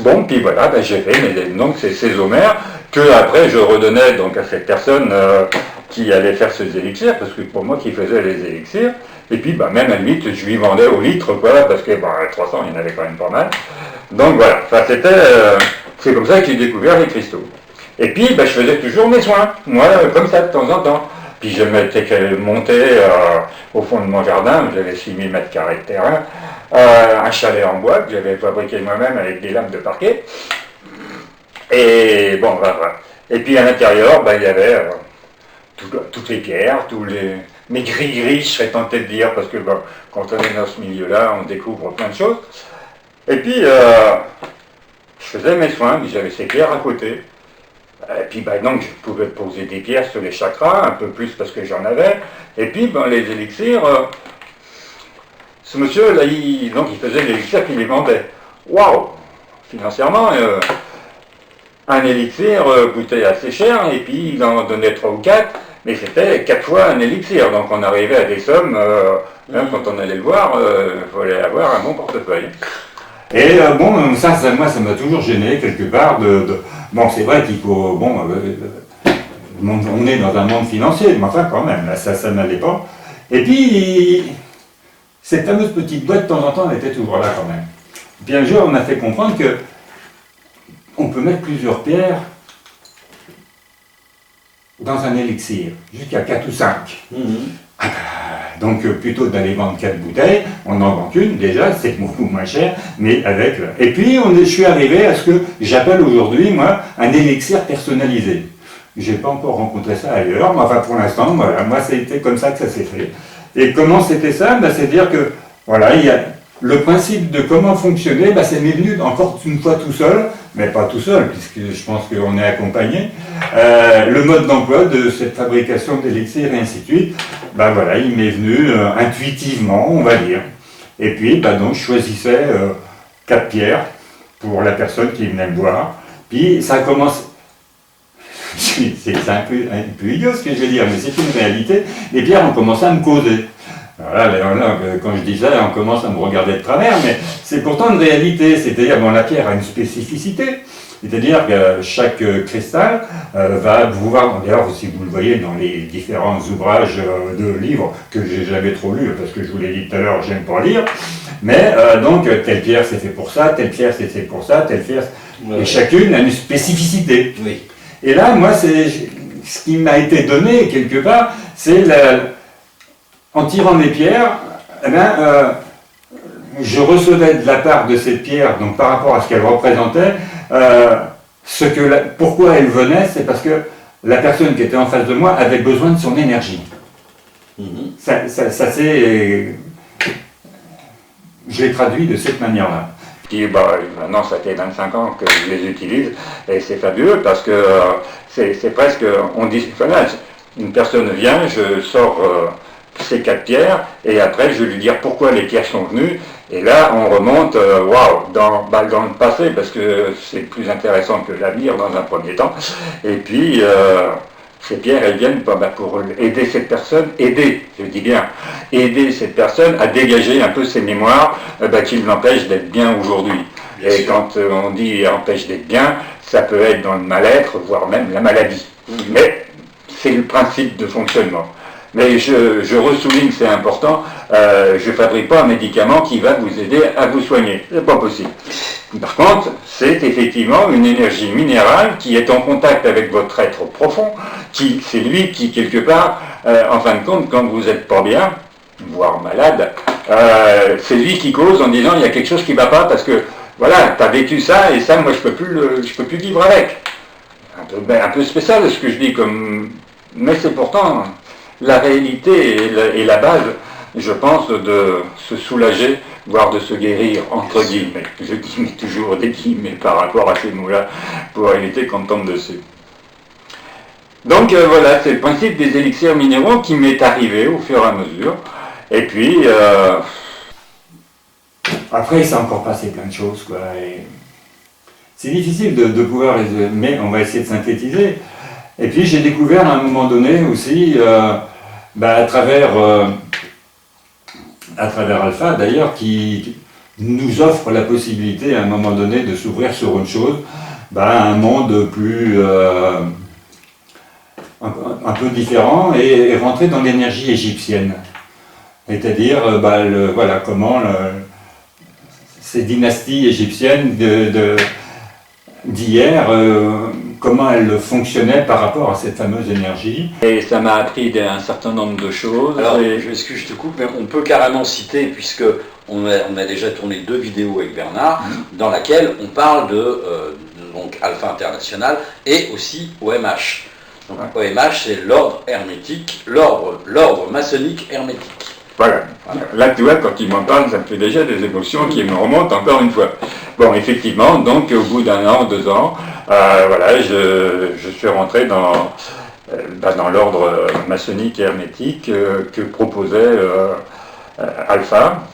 Bon, puis voilà, j'ai fait donc ces omères que après je redonnais donc à cette personne qui allait faire ces élixirs, parce que pour moi qui faisais les élixirs, et puis même à la limite je lui vendais au litre, quoi, parce que 300 il y en avait quand même pas mal. Donc voilà, c'est comme ça que j'ai découvert les cristaux. Et puis je faisais toujours mes soins, moi comme ça de temps en temps. Puis je m'étais monté au fond de mon jardin, j'avais 6000 mètres carrés de terrain, un chalet en bois que j'avais fabriqué moi-même avec des lames de parquet. Et bon, voilà. Et puis à l'intérieur, il y avait toutes les pierres, mes gris-gris, je serais tenté de dire, parce que quand on est dans ce milieu-là, on découvre plein de choses. Et puis, je faisais mes soins, mais j'avais ces pierres à côté. Et puis donc je pouvais poser des pierres sur les chakras, un peu plus parce que j'en avais. Et puis les élixirs, ce monsieur là, il faisait des élixirs qu'il les vendait. Waouh! Financièrement, un élixir coûtait assez cher, et puis il en donnait 3 ou 4, mais c'était 4 fois un élixir. Donc on arrivait à des sommes, quand on allait le voir, il fallait avoir un bon portefeuille. Et bon, moi, ça m'a toujours gêné quelque part. Bon, c'est vrai qu'il faut... Bon, on est dans un monde financier, mais enfin quand même, là, ça n'allait pas. Et puis, cette fameuse petite boîte, de temps en temps, elle était toujours là quand même. Puis un jour, on m'a fait comprendre que on peut mettre plusieurs pierres dans un élixir, jusqu'à 4 ou 5. Donc plutôt d'aller vendre 4 bouteilles, on n'en vend qu'une déjà, c'est beaucoup moins cher, mais avec... Et puis je suis arrivé à ce que j'appelle aujourd'hui, moi, un élixir personnalisé. Je n'ai pas encore rencontré ça ailleurs, mais enfin pour l'instant, voilà, moi c'était comme ça que ça s'est fait. Et comment c'était ça? C'est-à-dire que, voilà, il y a le principe de comment fonctionner, c'est m'est venu encore une fois tout seul, mais pas tout seul, puisque je pense qu'on est accompagné, le mode d'emploi de cette fabrication d'élixir et ainsi de suite, voilà, il m'est venu intuitivement, on va dire. Et puis, donc, je choisissais 4 pierres pour la personne qui venait me voir. Puis, ça commence... c'est un peu idiot ce que je vais dire, mais c'est une réalité. Les pierres ont commencé à me causer. Voilà, quand je dis ça, on commence à me regarder de travers, mais c'est pourtant une réalité. C'est-à-dire que la pierre a une spécificité. C'est-à-dire que chaque cristal va pouvoir, d'ailleurs si vous le voyez dans les différents ouvrages de livres que j'ai jamais trop lus, parce que je vous l'ai dit tout à l'heure, j'aime pas lire, mais donc telle pierre c'est fait pour ça, telle pierre c'est fait pour ça, telle pierre... Et chacune a une spécificité. Oui. Et là, moi, ce qui m'a été donné quelque part, c'est en tirant mes pierres, je recevais de la part de cette pierre, donc par rapport à ce qu'elle représentait, pourquoi elle venait, c'est parce que la personne qui était en face de moi avait besoin de son énergie. Ça c'est... Je l'ai traduit de cette manière-là. Puis maintenant ça fait 25 ans que je les utilise et c'est fabuleux parce que c'est presque, on dit, voilà, une personne vient, je sors ces 4 pierres et après je vais lui dire pourquoi les pierres sont venues et là on remonte waouh, dans le passé parce que c'est plus intéressant que l'avenir dans un premier temps et puis ces pierres elles viennent pour aider cette personne, je dis bien, aider cette personne à dégager un peu ses mémoires qui l'empêchent d'être bien aujourd'hui. Et quand on dit empêche d'être bien, ça peut être dans le mal-être, voire même la maladie. Mais c'est le principe de fonctionnement. Mais je ressouligne, c'est important, je ne fabrique pas un médicament qui va vous aider à vous soigner. C'est pas possible. Par contre, c'est effectivement une énergie minérale qui est en contact avec votre être profond, c'est lui qui, quelque part, en fin de compte, quand vous n'êtes pas bien, voire malade, c'est lui qui cause en disant il y a quelque chose qui ne va pas parce que, voilà, tu as vécu ça et ça, moi, je peux plus vivre avec. Un peu spécial ce que je dis, mais c'est pourtant la réalité et la base, je pense, de se soulager, voire de se guérir, entre guillemets. Je dis toujours des guillemets par rapport à ces mots-là, pour éviter qu'on tombe dessus. Donc voilà, c'est le principe des élixirs minéraux qui m'est arrivé au fur et à mesure. Et puis... Après, il s'est encore passé plein de choses, quoi. C'est difficile de pouvoir... Mais on va essayer de synthétiser. Et puis j'ai découvert à un moment donné aussi... à travers Alpha d'ailleurs, qui nous offre la possibilité à un moment donné de s'ouvrir sur autre chose, un monde plus un peu différent et rentrer dans l'énergie égyptienne. C'est-à-dire voilà, comment ces dynasties égyptiennes d'hier, comment elle fonctionnait par rapport à cette fameuse énergie. Et ça m'a appris un certain nombre de choses. Alors, excuse, je te coupe, mais on peut carrément citer, puisque on a déjà tourné 2 vidéos avec Bernard, dans laquelle on parle donc Alpha International et aussi OMH. Donc OMH, c'est l'ordre hermétique, l'ordre maçonnique hermétique. Voilà. Là, tu vois, quand il m'en parle, ça me fait déjà des émotions qui me remontent encore une fois. Bon, effectivement, donc au bout d'1 an, 2 ans, voilà, je suis rentré dans l'ordre maçonnique et hermétique que proposait Alpha.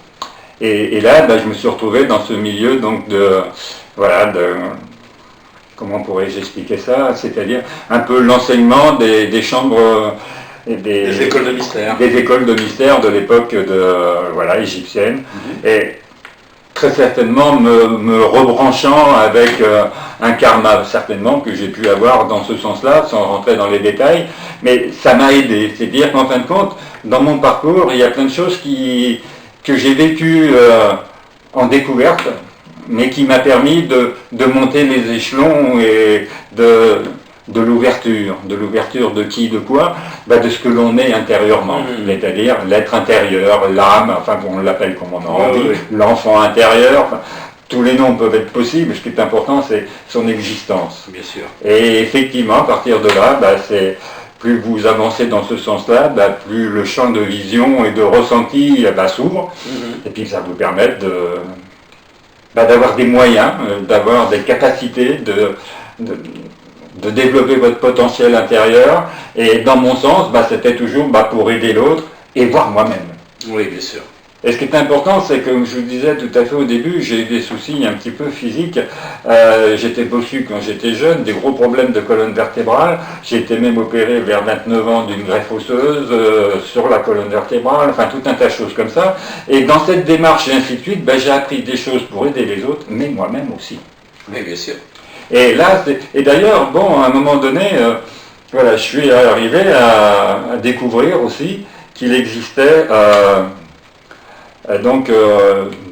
Et là, je me suis retrouvé dans ce milieu donc comment pourrais-je expliquer ça? C'est-à-dire un peu l'enseignement des chambres... Des écoles de mystère. Des écoles de mystère de l'époque égyptienne. Et très certainement me rebranchant avec un karma certainement que j'ai pu avoir dans ce sens-là, sans rentrer dans les détails, mais ça m'a aidé. C'est-à-dire qu'en fin de compte, dans mon parcours, il y a plein de choses que j'ai vécues en découverte, mais qui m'a permis de monter les échelons et de l'ouverture. De l'ouverture de qui, de quoi? De ce que l'on est intérieurement, c'est-à-dire l'être intérieur, l'âme, enfin on l'appelle comme on a envie, l'enfant intérieur, enfin, tous les noms peuvent être possibles, ce qui est important c'est son existence. Bien sûr. Et effectivement, à partir de là, c'est plus vous avancez dans ce sens-là, plus le champ de vision et de ressenti s'ouvre, et puis ça vous permet d'avoir des moyens, d'avoir des capacités de développer votre potentiel intérieur, et dans mon sens, c'était toujours pour aider l'autre et voir moi-même. Oui, bien sûr. Et ce qui est important, c'est que, comme je vous disais tout à fait au début, j'ai eu des soucis un petit peu physiques. J'étais bossu quand j'étais jeune, des gros problèmes de colonne vertébrale. J'ai été même opéré vers 29 ans d'une greffe osseuse sur la colonne vertébrale, enfin tout un tas de choses comme ça. Et dans cette démarche et ainsi de suite, j'ai appris des choses pour aider les autres, mais moi-même aussi. Oui, bien sûr. Et là, d'ailleurs, à un moment donné, je suis arrivé à découvrir aussi qu'il existait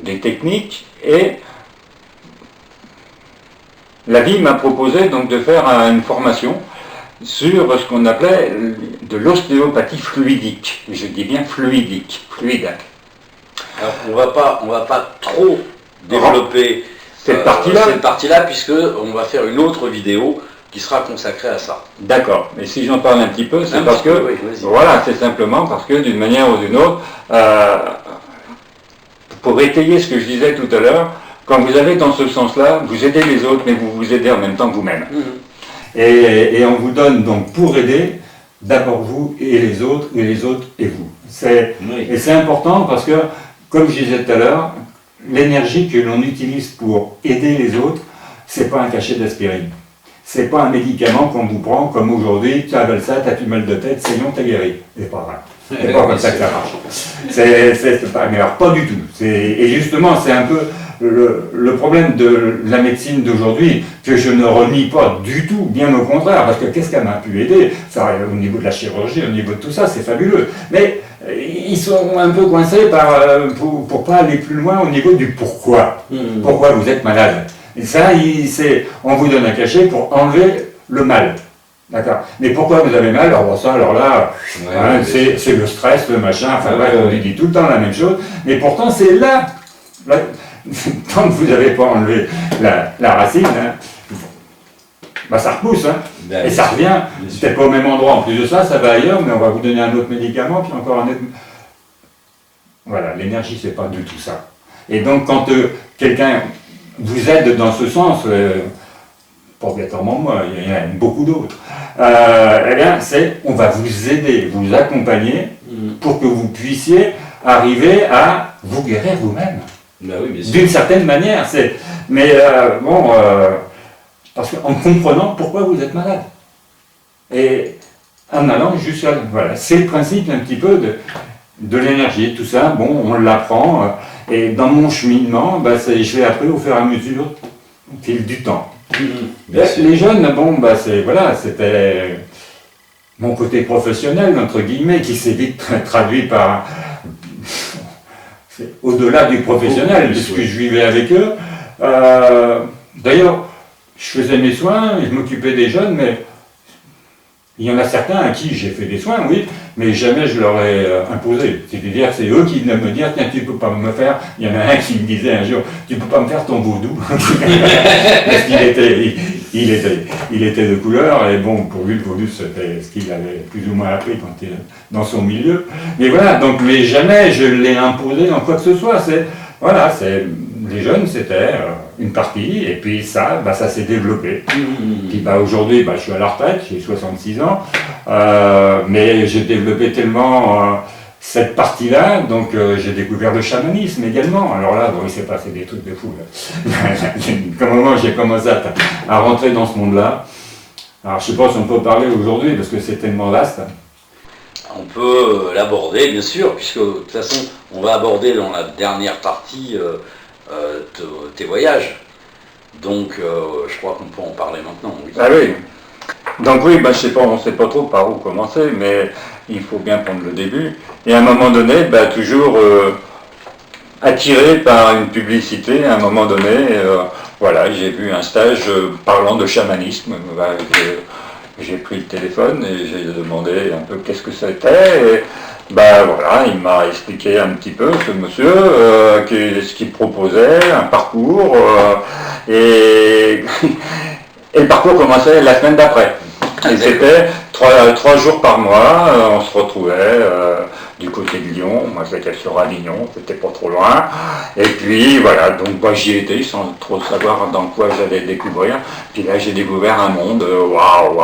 des techniques, et la vie m'a proposé donc de faire une formation sur ce qu'on appelait de l'ostéopathie fluidique. Je dis bien fluide. Alors on va pas trop développer cette partie-là, puisque on va faire une autre vidéo qui sera consacrée à ça. D'accord, mais si j'en parle un petit peu, c'est parce que, c'est simplement parce que d'une manière ou d'une autre, pour étayer ce que je disais tout à l'heure, quand vous avez dans ce sens-là, vous aidez les autres, mais vous vous aidez en même temps que vous-même. Et on vous donne donc pour aider, d'abord vous et les autres et vous. Et c'est important parce que, comme je disais tout à l'heure, l'énergie que l'on utilise pour aider les autres, c'est pas un cachet d'aspirine. C'est pas un médicament qu'on vous prend comme aujourd'hui, tu avales ça, t'as plus mal de tête, c'est bon, t'es guéri. C'est pas vrai. C'est pas comme ça que ça marche. Mais alors pas du tout. Et justement, c'est un peu le problème de la médecine d'aujourd'hui, que je ne renie pas du tout, bien au contraire, parce que qu'est-ce qu'elle m'a pu aider? Ça, au niveau de la chirurgie, au niveau de tout ça, c'est fabuleux. Mais ils sont un peu coincés pour pas aller plus loin au niveau du pourquoi. Pourquoi vous êtes malade? Et ça, on vous donne un cachet pour enlever le mal. D'accord. Mais pourquoi vous avez mal? Alors là, c'est le stress, le machin, enfin bref, on lui dit tout le temps la même chose. Mais pourtant, c'est là, tant que vous n'avez pas enlevé la racine, ça repousse. Et ça revient, peut-être pas au même endroit. En plus de ça, ça va ailleurs, mais on va vous donner un autre médicament, puis encore un autre. Voilà, l'énergie, c'est pas du tout ça. Et donc, quand quelqu'un vous aide dans ce sens, pas obligatoirement moi, il y en a beaucoup d'autres, on va vous aider, vous accompagner pour que vous puissiez arriver à vous guérir vous-même. D'une certaine manière, parce qu'en comprenant pourquoi vous êtes malade. Et en allant jusqu'à... Voilà, c'est le principe un petit peu de l'énergie, tout ça, on l'apprend, et dans mon cheminement, je l'ai appris au fur et à mesure, au fil du temps. Les jeunes, c'était mon côté professionnel, entre guillemets, qui s'est vite traduit par... au-delà du professionnel, puisque je vivais avec eux. D'ailleurs, je faisais mes soins, je m'occupais des jeunes, mais il y en a certains à qui j'ai fait des soins, oui, mais jamais je leur ai imposé. C'est-à-dire, c'est eux qui venaient me dire, tiens, tu peux pas me faire. Il y en a un qui me disait un jour, tu peux pas me faire ton vaudou. Parce qu'il était de couleur, et pour lui, le vaudou, c'était ce qu'il avait plus ou moins appris quand il dans son milieu. Mais voilà, mais jamais je l'ai imposé en quoi que ce soit. Les jeunes, c'était une partie, et puis ça s'est développé. Puis aujourd'hui, je suis à la retraite, j'ai 66 ans, mais j'ai développé tellement cette partie-là, donc j'ai découvert le chamanisme également. Alors là, il s'est passé des trucs de fou. Au moment où j'ai commencé à rentrer dans ce monde-là, alors je ne sais pas si on peut parler aujourd'hui, parce que c'est tellement vaste. On peut l'aborder, bien sûr, puisque de toute façon, on va aborder dans la dernière partie tes voyages. Donc, je crois qu'on peut en parler maintenant. Oui. Ah oui. Donc oui, on ne sait pas trop par où commencer, mais il faut bien prendre le début. Et à un moment donné, toujours attiré par une publicité, à un moment donné, voilà, j'ai vu un stage parlant de chamanisme. J'ai pris le téléphone et j'ai demandé un peu qu'est-ce que c'était. Et voilà, il m'a expliqué un petit peu, ce monsieur, ce qu'il proposait, un parcours. Et le parcours commençait la semaine d'après. Et c'était 3 jours par mois, on se retrouvait du côté de Lyon, moi j'étais sur Avignon, c'était pas trop loin. Et puis voilà, donc j'y étais sans trop savoir dans quoi j'allais découvrir. Puis là j'ai découvert un monde, waouh,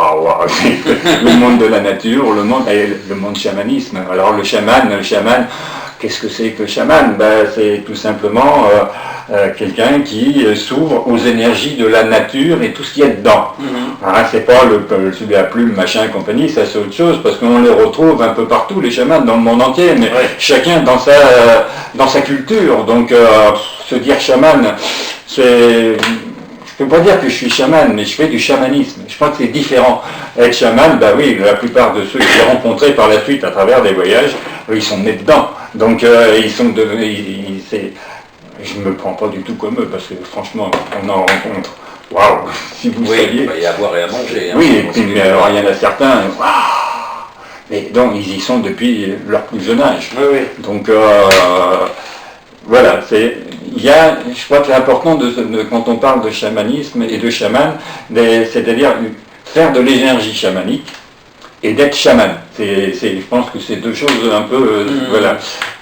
le monde de la nature, le monde chamanisme. Alors le chaman, qu'est-ce que c'est que le chaman? C'est tout simplement quelqu'un qui s'ouvre aux énergies de la nature et tout ce qu'il y a dedans. C'est pas celui à plume, machin et compagnie, ça c'est autre chose, parce qu'on les retrouve un peu partout, les chamans, dans le monde entier, mais chacun dans sa culture. Donc se dire chaman, je peux pas dire que je suis chaman, mais je fais du chamanisme. Je crois que c'est différent. Être chaman, oui, la plupart de ceux que j'ai rencontrés par la suite à travers des voyages, ils sont nés dedans. Donc ils sont devenus... Je ne me prends pas du tout comme eux, parce que franchement, on en rencontre. Waouh, si vous saviez. Il y a à boire et à manger. Oui, et puis, mais alors il y en a certains, waouh, mais donc ils y sont depuis leur plus jeune âge. Oui. Donc voilà, je crois que c'est important quand on parle de chamanisme et de chaman, c'est-à-dire faire de l'énergie chamanique et d'être chaman. Je pense que c'est deux choses un peu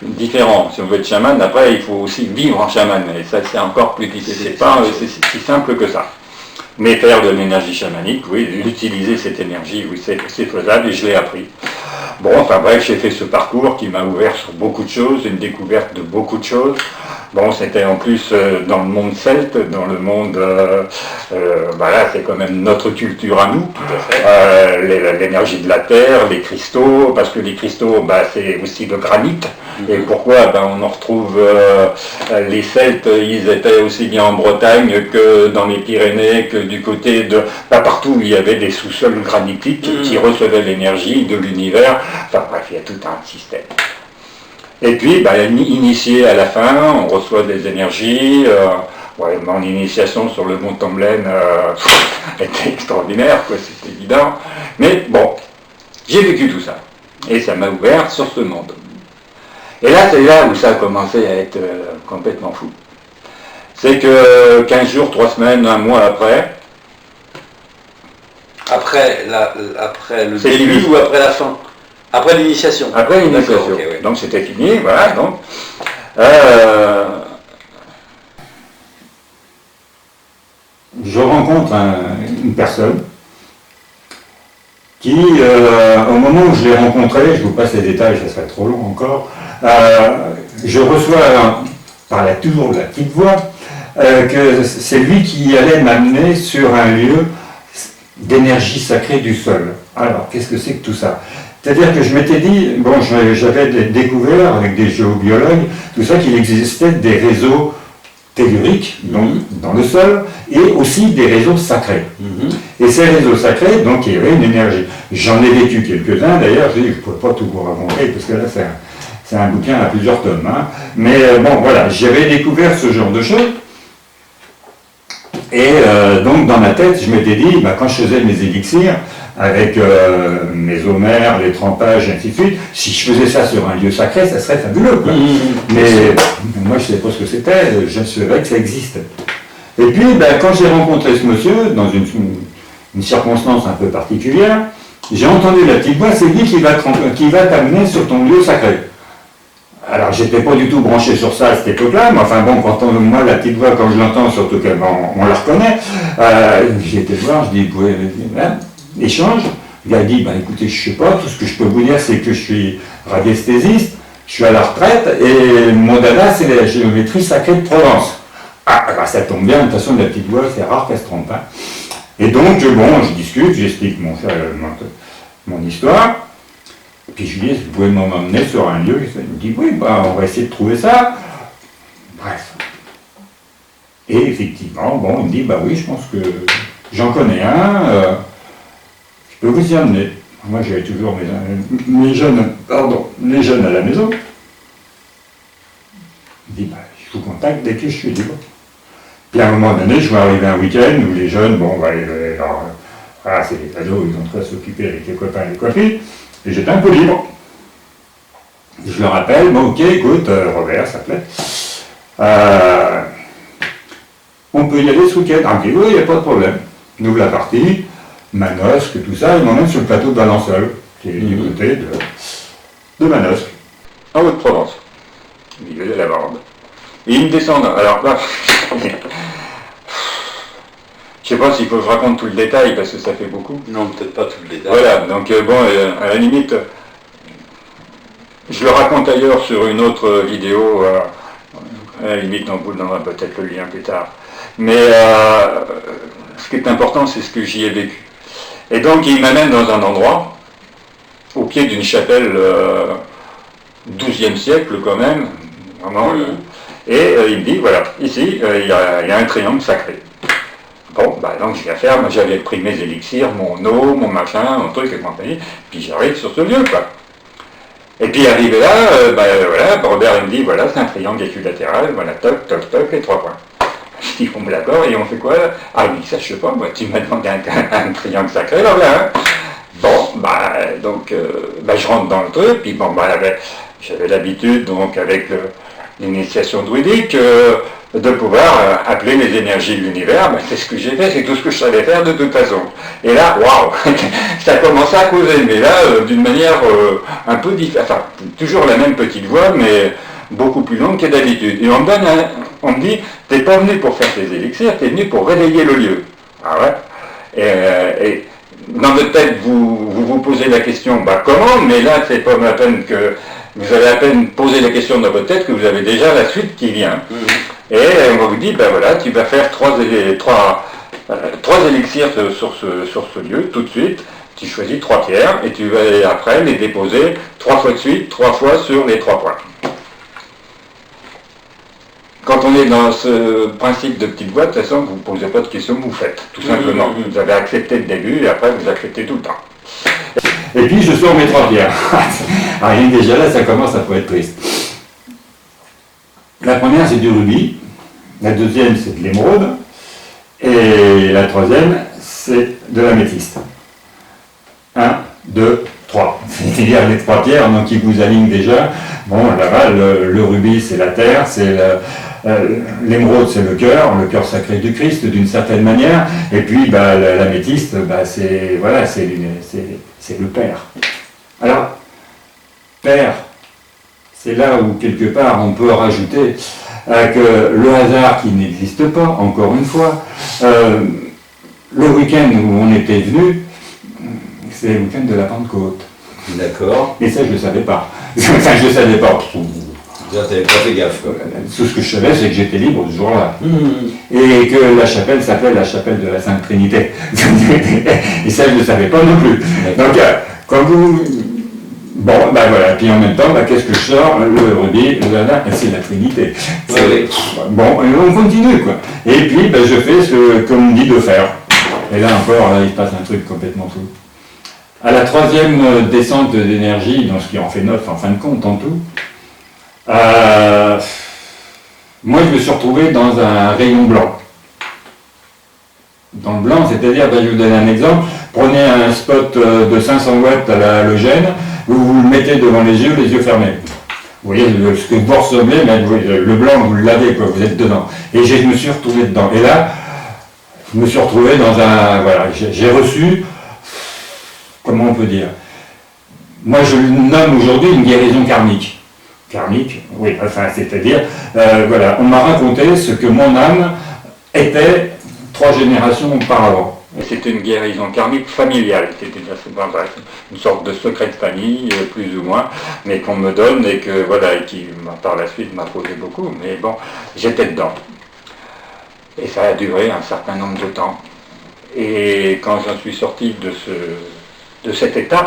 différentes. Si on veut être chaman, après il faut aussi vivre en chaman, et ça c'est encore plus difficile. C'est pas si simple que ça. Mais faire de l'énergie chamanique, oui, utiliser cette énergie, oui, c'est faisable et je l'ai appris. Bon, enfin bref, j'ai fait ce parcours qui m'a ouvert sur beaucoup de choses, une découverte de beaucoup de choses. Bon, c'était en plus dans le monde celte, dans le monde, c'est quand même notre culture à nous, l'énergie de la terre, les cristaux, parce que les cristaux, c'est aussi le granit. Et pourquoi on en retrouve, les Celtes, ils étaient aussi bien en Bretagne que dans les Pyrénées, que du côté de... partout où il y avait des sous-sols granitiques qui recevaient l'énergie de l'univers. Enfin bref, il y a tout un système. Et puis, initié à la fin, on reçoit des énergies. Mon initiation sur le mont Tomblaine était extraordinaire, c'est évident. Mais bon, j'ai vécu tout ça. Et ça m'a ouvert sur ce monde. Et là, c'est là où ça a commencé à être complètement fou. C'est que 15 jours, 3 semaines, 1 mois après... Après le début ou après la fin? Après l'initiation. Après l'initiation. Okay. Donc c'était fini, voilà. Donc, je rencontre une personne qui, au moment où je l'ai rencontré, je vous passe les détails, ça serait trop long encore, je reçois toujours la petite voix, que c'est lui qui allait m'amener sur un lieu d'énergie sacrée du sol. Alors, qu'est-ce que c'est que tout ça? C'est-à-dire que je m'étais dit, j'avais découvert avec des géobiologues, tout ça, qu'il existait des réseaux telluriques dans le sol et aussi des réseaux sacrés. Et ces réseaux sacrés, donc il y avait une énergie. J'en ai vécu quelques-uns, d'ailleurs, je ne pourrais pas tout vous raconter, parce que là c'est un bouquin à plusieurs tomes. Mais voilà, j'avais découvert ce genre de choses. Et donc dans ma tête, je m'étais dit, quand je faisais mes élixirs, avec mes homères, les trempages, et ainsi de suite, si je faisais ça sur un lieu sacré, ça serait fabuleux. Mais moi, je ne savais pas ce que c'était, je savais que ça existait. Et puis, quand j'ai rencontré ce monsieur, dans une circonstance un peu particulière, j'ai entendu la petite voix, c'est lui qui va t'amener sur ton lieu sacré. Alors, j'étais pas du tout branché sur ça à cette époque-là, mais enfin bon, moi, la petite voix, quand je l'entends, surtout qu'on la reconnaît, j'ai été voir, je dis, vous pouvez... échange, il a dit, écoutez, je sais pas, tout ce que je peux vous dire, c'est que je suis radiesthésiste, je suis à la retraite, et mon dada, c'est la géométrie sacrée de Provence. Ça tombe bien, de toute façon, la petite voix, c'est rare qu'elle se trompe. Et donc, je discute, j'explique mon histoire, et puis je lui dis, vous pouvez m'emmener sur un lieu, il me dit, oui, on va essayer de trouver ça. Bref. Et effectivement, bon, il me dit, bah oui, je pense que j'en connais un, je peux vous y emmener. Moi, j'avais toujours les jeunes à la maison. Il dit, bah, je vous contacte dès que je suis libre. Puis à un moment donné, je vois arriver un week-end où les jeunes, bon, bah, alors, voilà, c'est les ados, ils ont trop à s'occuper avec les copains et les copines, et j'étais un peu libre. Je leur rappelle, bon, ok, écoute, Robert, ça te plaît. On peut y aller ce week-end. Ah, ok, oui, il n'y a pas de problème. On ouvre la partie, Manosque, tout ça, ils m'emmènent sur le plateau de Valençol, qui est du côté de Manosque, en Haute-Provence, au milieu de la Bande. Et ils me descendent. Alors là, je sais pas s'il faut que je raconte tout le détail, parce que ça fait beaucoup. Non, peut-être pas tout le détail. Voilà, donc bon, à la limite, je le raconte ailleurs sur une autre vidéo, à la limite on vous donnera peut-être le lien plus tard. Mais ce qui est important, c'est ce que j'y ai vécu. Et donc il m'amène dans un endroit, au pied d'une chapelle 12e siècle quand même, vraiment, et il me dit, voilà, ici, il y a un triangle sacré. Bon, bah donc je viens faire, moi j'avais pris mes élixirs, mon eau, mon machin, mon truc et compagnie, puis j'arrive sur ce lieu, quoi. Et puis arrivé là, voilà, Robert il me dit, voilà, c'est un triangle équilatéral, voilà, toc, toc, toc, les 3 points. Je dis, bon, d'accord, et on fait quoi là? Ah oui, ça je sais pas, moi tu m'as demandé un triangle sacré, là, là, hein. Bon, donc, je rentre dans le truc, puis bon, j'avais l'habitude, donc, avec l'initiation druidique, de pouvoir appeler les énergies de l'univers. C'est ce que j'ai fait, c'est tout ce que je savais faire de toute façon. Et là, waouh, ça a commencé à causer, mais là, d'une manière un peu différente, enfin, toujours la même petite voix, mais beaucoup plus longue que d'habitude. Et on me dit, t'es pas venu pour faire tes élixirs, t'es venu pour réveiller le lieu. Ah ouais. Et dans votre tête, vous posez la question, comment? Mais là, c'est pas la peine que vous avez à peine posé la question dans votre tête que vous avez déjà la suite qui vient. Et on vous dit, voilà, tu vas faire trois élixirs sur ce lieu, tout de suite. Tu choisis 3 pierres et tu vas après les déposer 3 fois de suite, 3 fois sur les 3 points. Quand on est dans ce principe de petite boîte, de toute façon, vous ne posez pas de questions, vous faites, tout simplement. Vous avez accepté le début et après vous acceptez tout le temps. Et puis je sors mes 3 pierres. Rien que déjà là, ça commence à être triste. La première, c'est du rubis. La deuxième, c'est de l'émeraude. Et la troisième, c'est de l'améthyste. 1, 2, 3. C'est-à-dire les 3 pierres, donc ils vous alignent déjà. Bon, là-bas, le rubis, c'est la terre, c'est l'émeraude, c'est le cœur sacré du Christ, d'une certaine manière. Et puis, l'améthyste, c'est le Père. Alors, Père, c'est là où, quelque part, on peut rajouter que le hasard qui n'existe pas, encore une fois, le week-end où on était venu, c'est le week-end de la Pentecôte. D'accord. Et ça, je ne le savais pas. Enfin, je ne le savais pas. Tu n'avais pas fait gaffe. Tout ce que je savais, c'est que j'étais libre ce jour-là. Et que la chapelle s'appelle la chapelle de la Sainte Trinité. Et ça, je ne le savais pas non plus. Donc, quand vous... Bon, voilà. Puis en même temps, qu'est-ce que je sors? Le rubis, c'est la Trinité. Bon, on continue, quoi. Et puis, je fais ce qu'on me dit de faire. Et là encore, il se passe un truc complètement fou. À la 3e descente d'énergie, donc ce qui en fait 9 en fin de compte en tout, moi je me suis retrouvé dans un rayon blanc. Dans le blanc, c'est-à-dire, je vais vous donner un exemple, prenez un spot de 500 watts à l'halogène, vous le mettez devant les yeux fermés. Vous voyez ce que vous ressemblez, mais le blanc, vous l'avez, quoi, vous êtes dedans. Et je me suis retrouvé dedans. Et là, je me suis retrouvé dans un... Voilà, j'ai reçu... Comment on peut dire? Moi, je le nomme aujourd'hui une guérison karmique. Karmique, oui, enfin, c'est-à-dire, voilà, on m'a raconté ce que mon âme était 3 générations auparavant. C'était une guérison karmique familiale, c'était une sorte de secret de famille, plus ou moins, mais qu'on me donne et que, voilà, et qui, par la suite, m'a posé beaucoup, mais bon, j'étais dedans. Et ça a duré un certain nombre de temps. Et quand j'en suis sorti de cet état,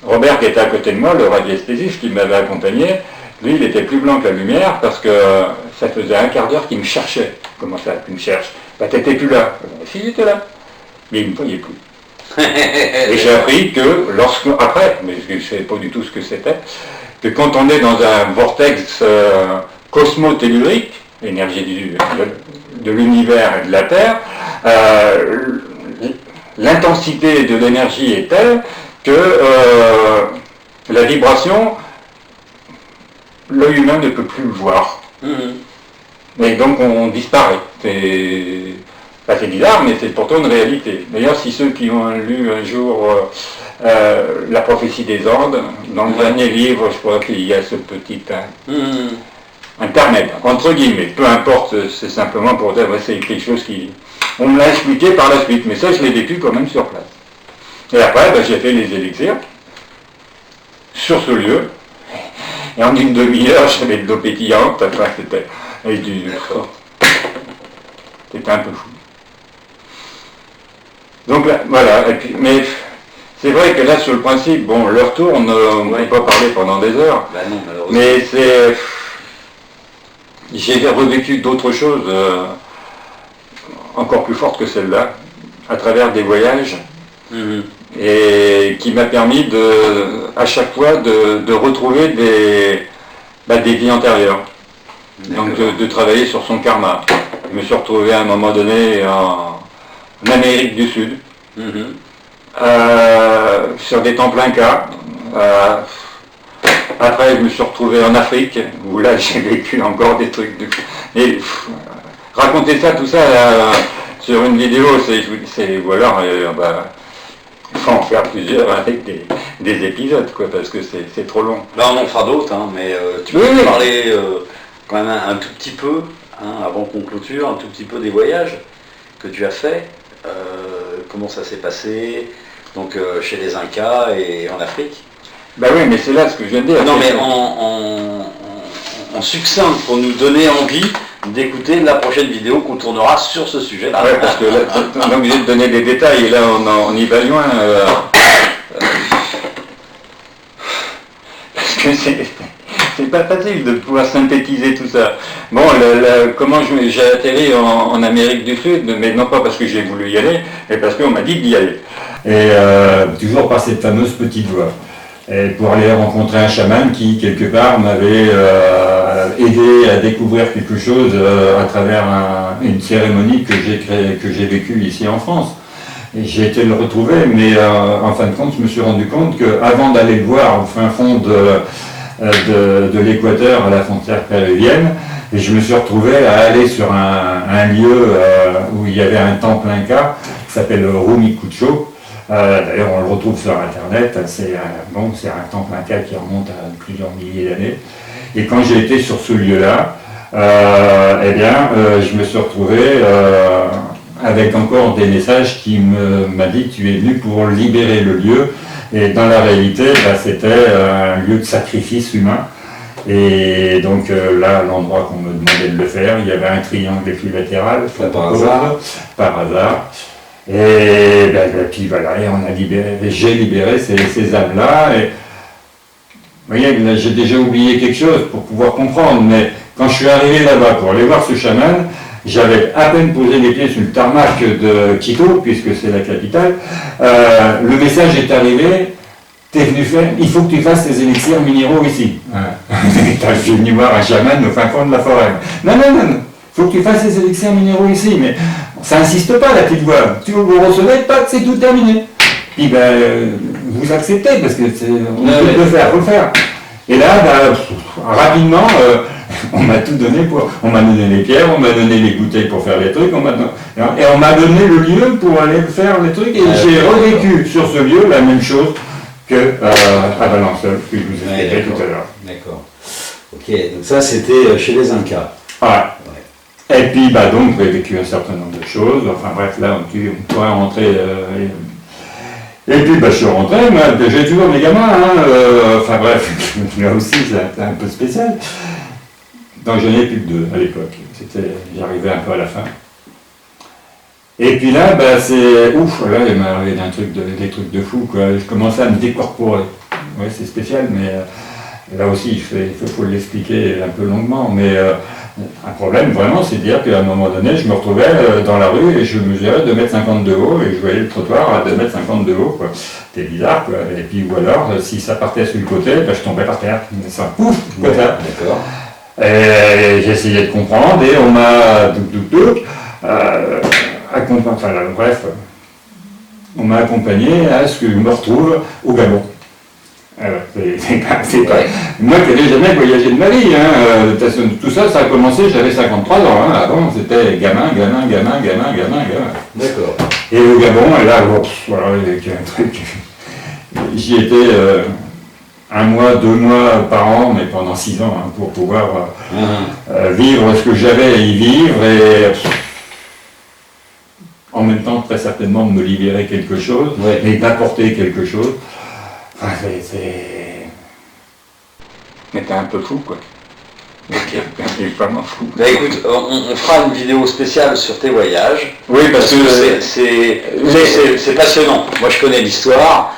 Robert qui était à côté de moi, le radiesthésiste qui m'avait accompagné, lui il était plus blanc que la lumière parce que ça faisait un quart d'heure qu'il me cherchait. Comment ça, tu me cherches? Bah t'étais plus là. Si, j'étais là. Mais il ne me voyait plus. Et j'ai appris que après, mais je ne savais pas du tout ce que c'était, que quand on est dans un vortex cosmotellurique, l'énergie de l'univers et de la Terre, l'intensité de l'énergie est telle que la vibration, l'œil humain ne peut plus le voir. Et donc on disparaît. C'est bizarre, mais c'est pourtant une réalité. D'ailleurs, si ceux qui ont lu un jour La prophétie des Andes, dans le dernier livre, je crois qu'il y a ce petit intermède, entre guillemets, peu importe, c'est simplement pour dire, c'est quelque chose qui... On me l'a expliqué par la suite, mais ça, je l'ai vécu quand même sur place. Et après, j'ai fait les élixirs sur ce lieu, et en une demi-heure, j'avais de l'eau pétillante, enfin, c'était un peu fou. Donc là, voilà, et puis, mais c'est vrai que là, sur le principe, bon, l'heure tourne, on ne peut pas parler pendant des heures, non, malheureusement. Mais j'ai revécu d'autres choses encore plus fortes que celle-là, à travers des voyages, et qui m'a permis à chaque fois de retrouver des vies antérieures, donc de travailler sur son karma. Je me suis retrouvé à un moment donné en Amérique du Sud, sur des temps plein cas. Après, je me suis retrouvé en Afrique, où là, j'ai vécu encore des trucs de... Et raconter ça, tout ça, sur une vidéo, ou alors, il faut en faire plusieurs avec des épisodes, quoi, parce que c'est trop long. Là, on en fera d'autres, mais tu peux nous parler quand même un tout petit peu, avant qu'on clôture, un tout petit peu des voyages que tu as fait, comment ça s'est passé, donc chez les Incas et en Afrique. Ben oui, mais c'est là ce que je viens de dire. Non, mais en succinct, pour nous donner envie d'écouter la prochaine vidéo qu'on tournera sur ce sujet-là. Oui, parce que là, on est obligé de donner des détails, et là, on y va loin. Parce que c'est pas facile de pouvoir synthétiser tout ça. Bon, comment j'ai atterri en Amérique du Sud, mais non pas parce que j'ai voulu y aller, mais parce qu'on m'a dit d'y aller. Et toujours par cette fameuse petite voie. Et pour aller rencontrer un chaman qui, quelque part, m'avait aidé à découvrir quelque chose à travers une cérémonie que j'ai vécue ici en France. Et j'ai été le retrouver, mais en fin de compte, je me suis rendu compte qu'avant d'aller le voir au fin fond de l'Équateur, à la frontière péruvienne, et je me suis retrouvé à aller sur un lieu où il y avait un temple inca qui s'appelle Rumicucho. D'ailleurs, on le retrouve sur Internet, c'est un temple inca qui remonte à plusieurs milliers d'années. Et quand j'ai été sur ce lieu-là, je me suis retrouvé avec encore des messages qui m'a dit « tu es venu pour libérer le lieu ». Et dans la réalité, c'était un lieu de sacrifice humain. Et donc là, l'endroit qu'on me demandait de le faire, il y avait un triangle équilatéral. Par hasard. Et puis voilà, et j'ai libéré ces âmes-là. Et vous voyez, là, j'ai déjà oublié quelque chose pour pouvoir comprendre, mais quand je suis arrivé là-bas pour aller voir ce chaman, j'avais à peine posé les pieds sur le tarmac de Quito, puisque c'est la capitale. Le message est arrivé, t'es venu faire, il faut que tu fasses tes élixirs minéraux ici. Je suis venu voir un chaman au fin fond de la forêt. Non, il faut que tu fasses tes élixirs minéraux ici, mais ça n'insiste pas la petite voix. Si vous recevez pas, c'est tout terminé. Puis vous acceptez, parce que on peut le faire. Et là, rapidement, on m'a tout donné on m'a donné les pierres, on m'a donné les bouteilles pour faire les trucs, et on m'a donné le lieu pour aller faire les trucs, et j'ai revécu sur ce lieu la même chose qu'à Valençol, que je vous expliquais tout à l'heure. D'accord. Ok, donc ça c'était chez les Incas. Ouais. Et puis donc j'ai vécu un certain nombre de choses, enfin bref, là on pourrait rentrer. Et puis je suis rentré, j'ai toujours mes gamins, enfin bref, là aussi c'est un peu spécial. Donc j'en ai plus que 2 à l'époque, j'arrivais un peu à la fin. Et puis là, là il m'est arrivé des trucs de fou, quoi. Je commençais à me décorporer. Ouais, c'est spécial, mais Là aussi, il faut l'expliquer un peu longuement, mais un problème vraiment, c'est de dire qu'à un moment donné, je me retrouvais dans la rue et je mesurais 2,50 m de haut et je voyais le trottoir à 2,50 m de haut, quoi. C'était bizarre, quoi. Et puis, ou alors, si ça partait sur le côté, je tombais par terre. Ça, pouf, comme ça. D'accord. Et j'ai essayé de comprendre et on m'a on m'a accompagné à ce que je me retrouve au Gabon. Alors, c'est pas... Moi qui n'avais jamais voyagé de ma vie, tout ça, ça a commencé, j'avais 53 ans, avant c'était gamin. D'accord. Et au Gabon, et là, voilà, il y a un truc, j'y étais 1 mois, 2 mois par an, mais pendant 6 ans, pour pouvoir vivre ce que j'avais à y vivre, et en même temps, très certainement, me libérer quelque chose, et d'apporter quelque chose. Enfin, mais t'es un peu fou, quoi. C'est vraiment fou. Bah écoute, on fera une vidéo spéciale sur tes voyages. Oui, parce que c'est passionnant. Moi, je connais l'histoire,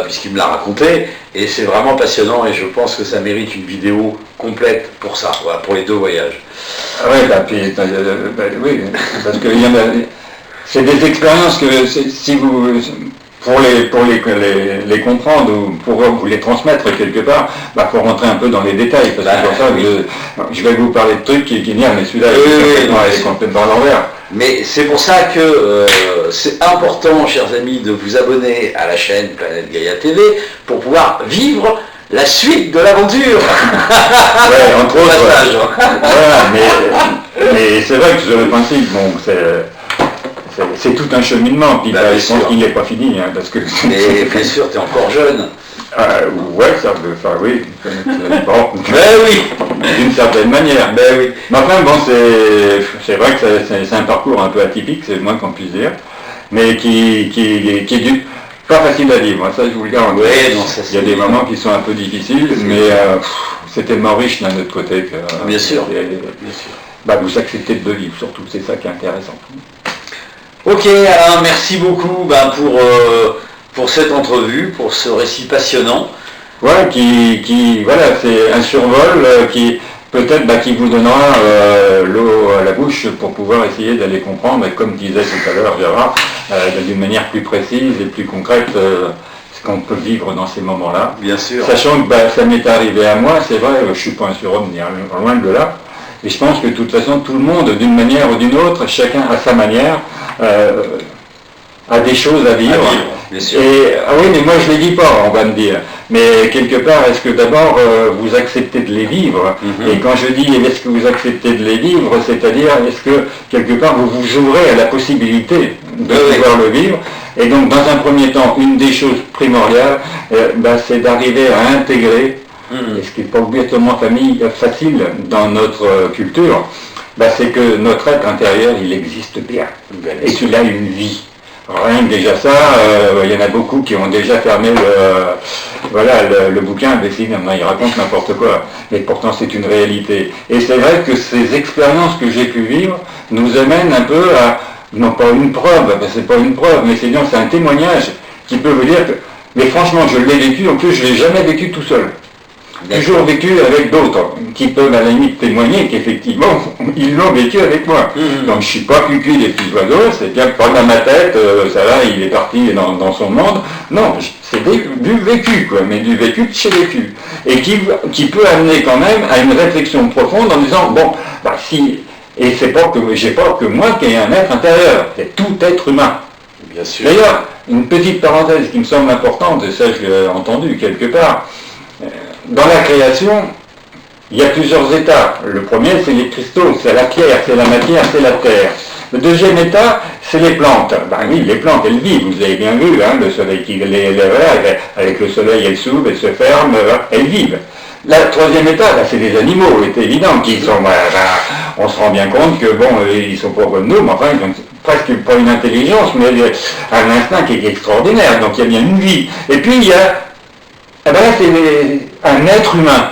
puisqu'il me l'a raconté, et c'est vraiment passionnant, et je pense que ça mérite une vidéo complète pour ça, voilà, pour les 2 voyages. Oui, oui, parce que c'est des expériences que si vous... Pour les comprendre ou pour vous les transmettre quelque part, faut rentrer un peu dans les détails, parce que pour ça, je vais vous parler de trucs qui disent, mais celui-là, il est complètement à l'envers. Mais c'est pour ça que c'est important, chers amis, de vous abonner à la chaîne Planète Gaïa TV pour pouvoir vivre la suite de l'aventure. Ouais, entre autres. Voilà, mais c'est vrai que sur le principe, bon, c'est tout un cheminement, puis je pense qu'il n'est pas fini, parce que... Mais bien sûr, tu es encore jeune. Ouais, ça veut faire, oui. Bon, oui, d'une certaine manière. Oui. Mais enfin, bon, c'est vrai que c'est un parcours un peu atypique, c'est le moins qu'on puisse dire, mais qui est pas facile à vivre, ça je vous le garantis. Il y a des moments qui sont un peu difficiles, mais c'est tellement riche d'un autre côté que... Bien sûr. Vous acceptez de vivre, surtout, c'est ça qui est intéressant. Ok Alain, merci beaucoup pour cette entrevue, pour ce récit passionnant. Ouais, voilà, c'est un survol qui peut-être qui vous donnera l'eau à la bouche pour pouvoir essayer d'aller comprendre, et comme disait tout à l'heure Gérard, d'une manière plus précise et plus concrète ce qu'on peut vivre dans ces moments-là. Bien sûr. Sachant que ça m'est arrivé à moi, c'est vrai, je ne suis pas un surhomme, loin de là. Et je pense que de toute façon, tout le monde, d'une manière ou d'une autre, chacun à sa manière, a des choses à vivre. Bien sûr. Et, oui, mais moi je ne les dis pas, on va me dire. Mais quelque part, est-ce que d'abord vous acceptez de les vivre? Et quand je dis est-ce que vous acceptez de les vivre, c'est-à-dire est-ce que quelque part vous vous ouvrez à la possibilité de pouvoir le vivre? Et donc dans un premier temps, une des choses primordiales, c'est d'arriver à intégrer, et ce qui n'est pas obligatoirement facile dans notre culture, c'est que notre être intérieur, il existe bien, et qu'il a une vie. Rien que déjà ça, il y en a beaucoup qui ont déjà fermé le bouquin, il raconte n'importe quoi, mais pourtant c'est une réalité. Et c'est vrai que ces expériences que j'ai pu vivre nous amènent un peu à, non pas une preuve, c'est pas une preuve, mais c'est un témoignage qui peut vous dire que, mais franchement je l'ai vécu, en plus je l'ai jamais vécu tout seul. Toujours vécu avec d'autres qui peuvent à la limite témoigner qu'effectivement ils l'ont vécu avec moi. Donc je ne suis pas cucu des petits oiseaux, c'est bien que pas dans ma tête, ça va, il est parti dans son monde. Non, c'est du vécu, quoi, mais du vécu de chez vécu. Et qui peut amener quand même à une réflexion profonde en disant, si, et c'est pas que j'ai pas que moi qui ai un être intérieur, c'est tout être humain. Bien sûr. D'ailleurs, une petite parenthèse qui me semble importante, et ça je l'ai entendu quelque part, dans la création, il y a plusieurs états. Le premier, c'est les cristaux, c'est la pierre, c'est la matière, c'est la terre. Le deuxième état, c'est les plantes. Oui, les plantes, elles vivent, vous avez bien vu, le soleil qui avec le soleil, elles s'ouvrent, elles se ferment, elles vivent. Le troisième état, c'est les animaux, c'est évident, qui sont, on se rend bien compte que, ils sont pas comme nous, mais enfin, ils ont presque pas une intelligence, mais un instinct qui est extraordinaire, donc il y a bien une vie. Et puis, il y a là, c'est un être humain.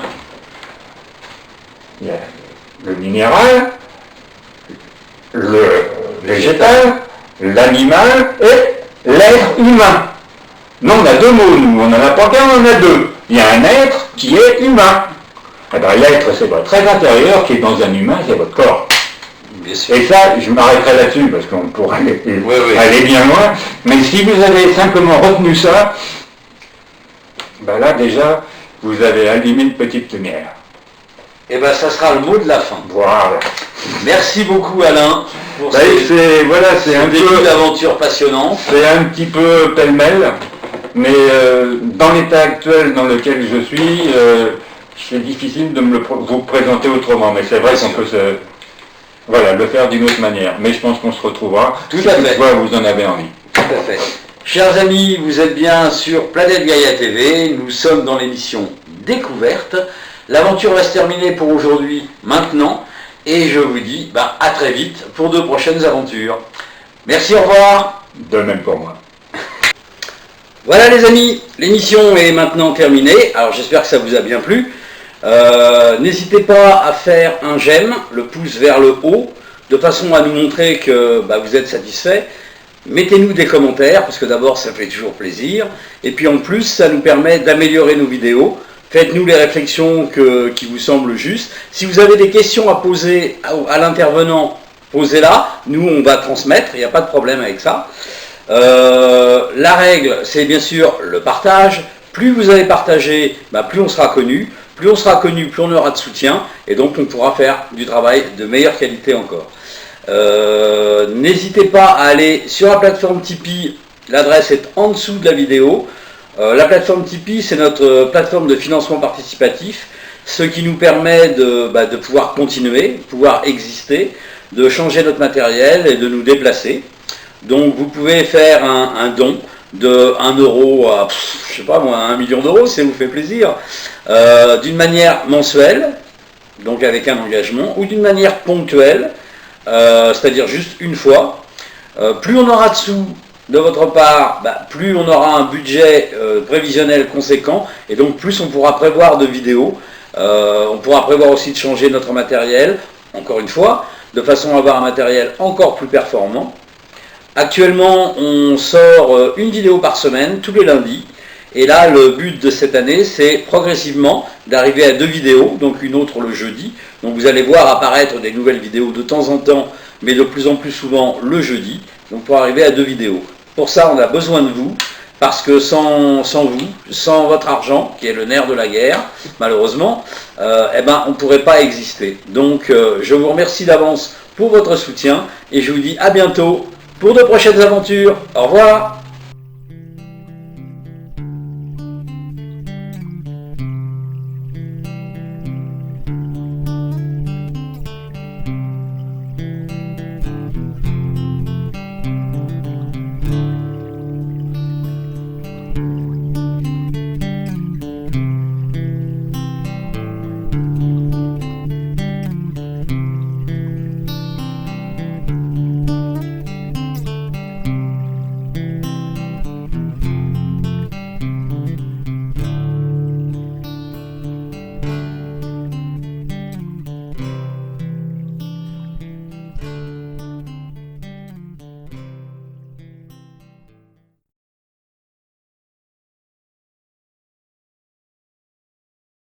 Il y a le minéral, le végétal, l'animal et l'être humain. Non, on a deux mots, nous. On n'en a pas qu'un, on en a deux. Il y a un être qui est humain. Eh bien, l'être, c'est votre être intérieur qui est dans un humain, c'est votre corps. Bien sûr. Et ça, je m'arrêterai là-dessus parce qu'on pourrait aller bien loin. Mais si vous avez simplement retenu ça, ben là déjà, vous avez allumé une petite lumière. Et bien, ça sera le mot de la fin. Voilà. Merci beaucoup, Alain, pour c'est un début d'aventure passionnante. C'est un petit peu pêle-mêle, mais dans l'état actuel dans lequel je suis, c'est difficile de vous présenter autrement. Mais c'est vrai qu'on peut le faire d'une autre manière. Mais je pense qu'on se retrouvera. Tout à fait. Vous en avez envie. Tout à fait. Chers amis, vous êtes bien sur Planète Gaïa TV. Nous sommes dans l'émission Découverte. L'aventure va se terminer pour aujourd'hui, maintenant. Et je vous dis à très vite pour de prochaines aventures. Merci, au revoir. De même pour moi. Voilà les amis, l'émission est maintenant terminée. Alors j'espère que ça vous a bien plu. N'hésitez pas à faire un j'aime, le pouce vers le haut, de façon à nous montrer que vous êtes satisfait. Mettez-nous des commentaires, parce que d'abord ça fait toujours plaisir. Et puis en plus, ça nous permet d'améliorer nos vidéos. Faites-nous les réflexions qui vous semblent justes. Si vous avez des questions à poser à l'intervenant, posez-la. Nous, on va transmettre, il n'y a pas de problème avec ça. La règle, c'est bien sûr le partage. Plus vous allez partager, plus on sera connu. Plus on sera connu, plus on aura de soutien. Et donc, on pourra faire du travail de meilleure qualité encore. N'hésitez pas à aller sur la plateforme Tipeee. L'adresse est en dessous de la vidéo. La plateforme Tipeee, c'est notre plateforme de financement participatif, ce qui nous permet de pouvoir continuer, pouvoir exister, de changer notre matériel et de nous déplacer. Donc vous pouvez faire un don de 1 euro à, je sais pas moi, 1 million d'euros, si ça vous fait plaisir, d'une manière mensuelle, donc avec un engagement, ou d'une manière ponctuelle, c'est-à-dire juste une fois. Plus on aura de sous de votre part, plus on aura un budget prévisionnel conséquent, et donc plus on pourra prévoir de vidéos. On pourra prévoir aussi de changer notre matériel, encore une fois, de façon à avoir un matériel encore plus performant. Actuellement, on sort une vidéo par semaine, tous les lundis. Et là, le but de cette année, c'est progressivement d'arriver à 2 vidéos, donc une autre le jeudi. Donc vous allez voir apparaître des nouvelles vidéos de temps en temps, mais de plus en plus souvent le jeudi, donc pour arriver à 2 vidéos. Pour ça, on a besoin de vous, parce que sans vous, sans votre argent, qui est le nerf de la guerre, malheureusement, on ne pourrait pas exister. Donc, je vous remercie d'avance pour votre soutien, et je vous dis à bientôt pour de prochaines aventures. Au revoir.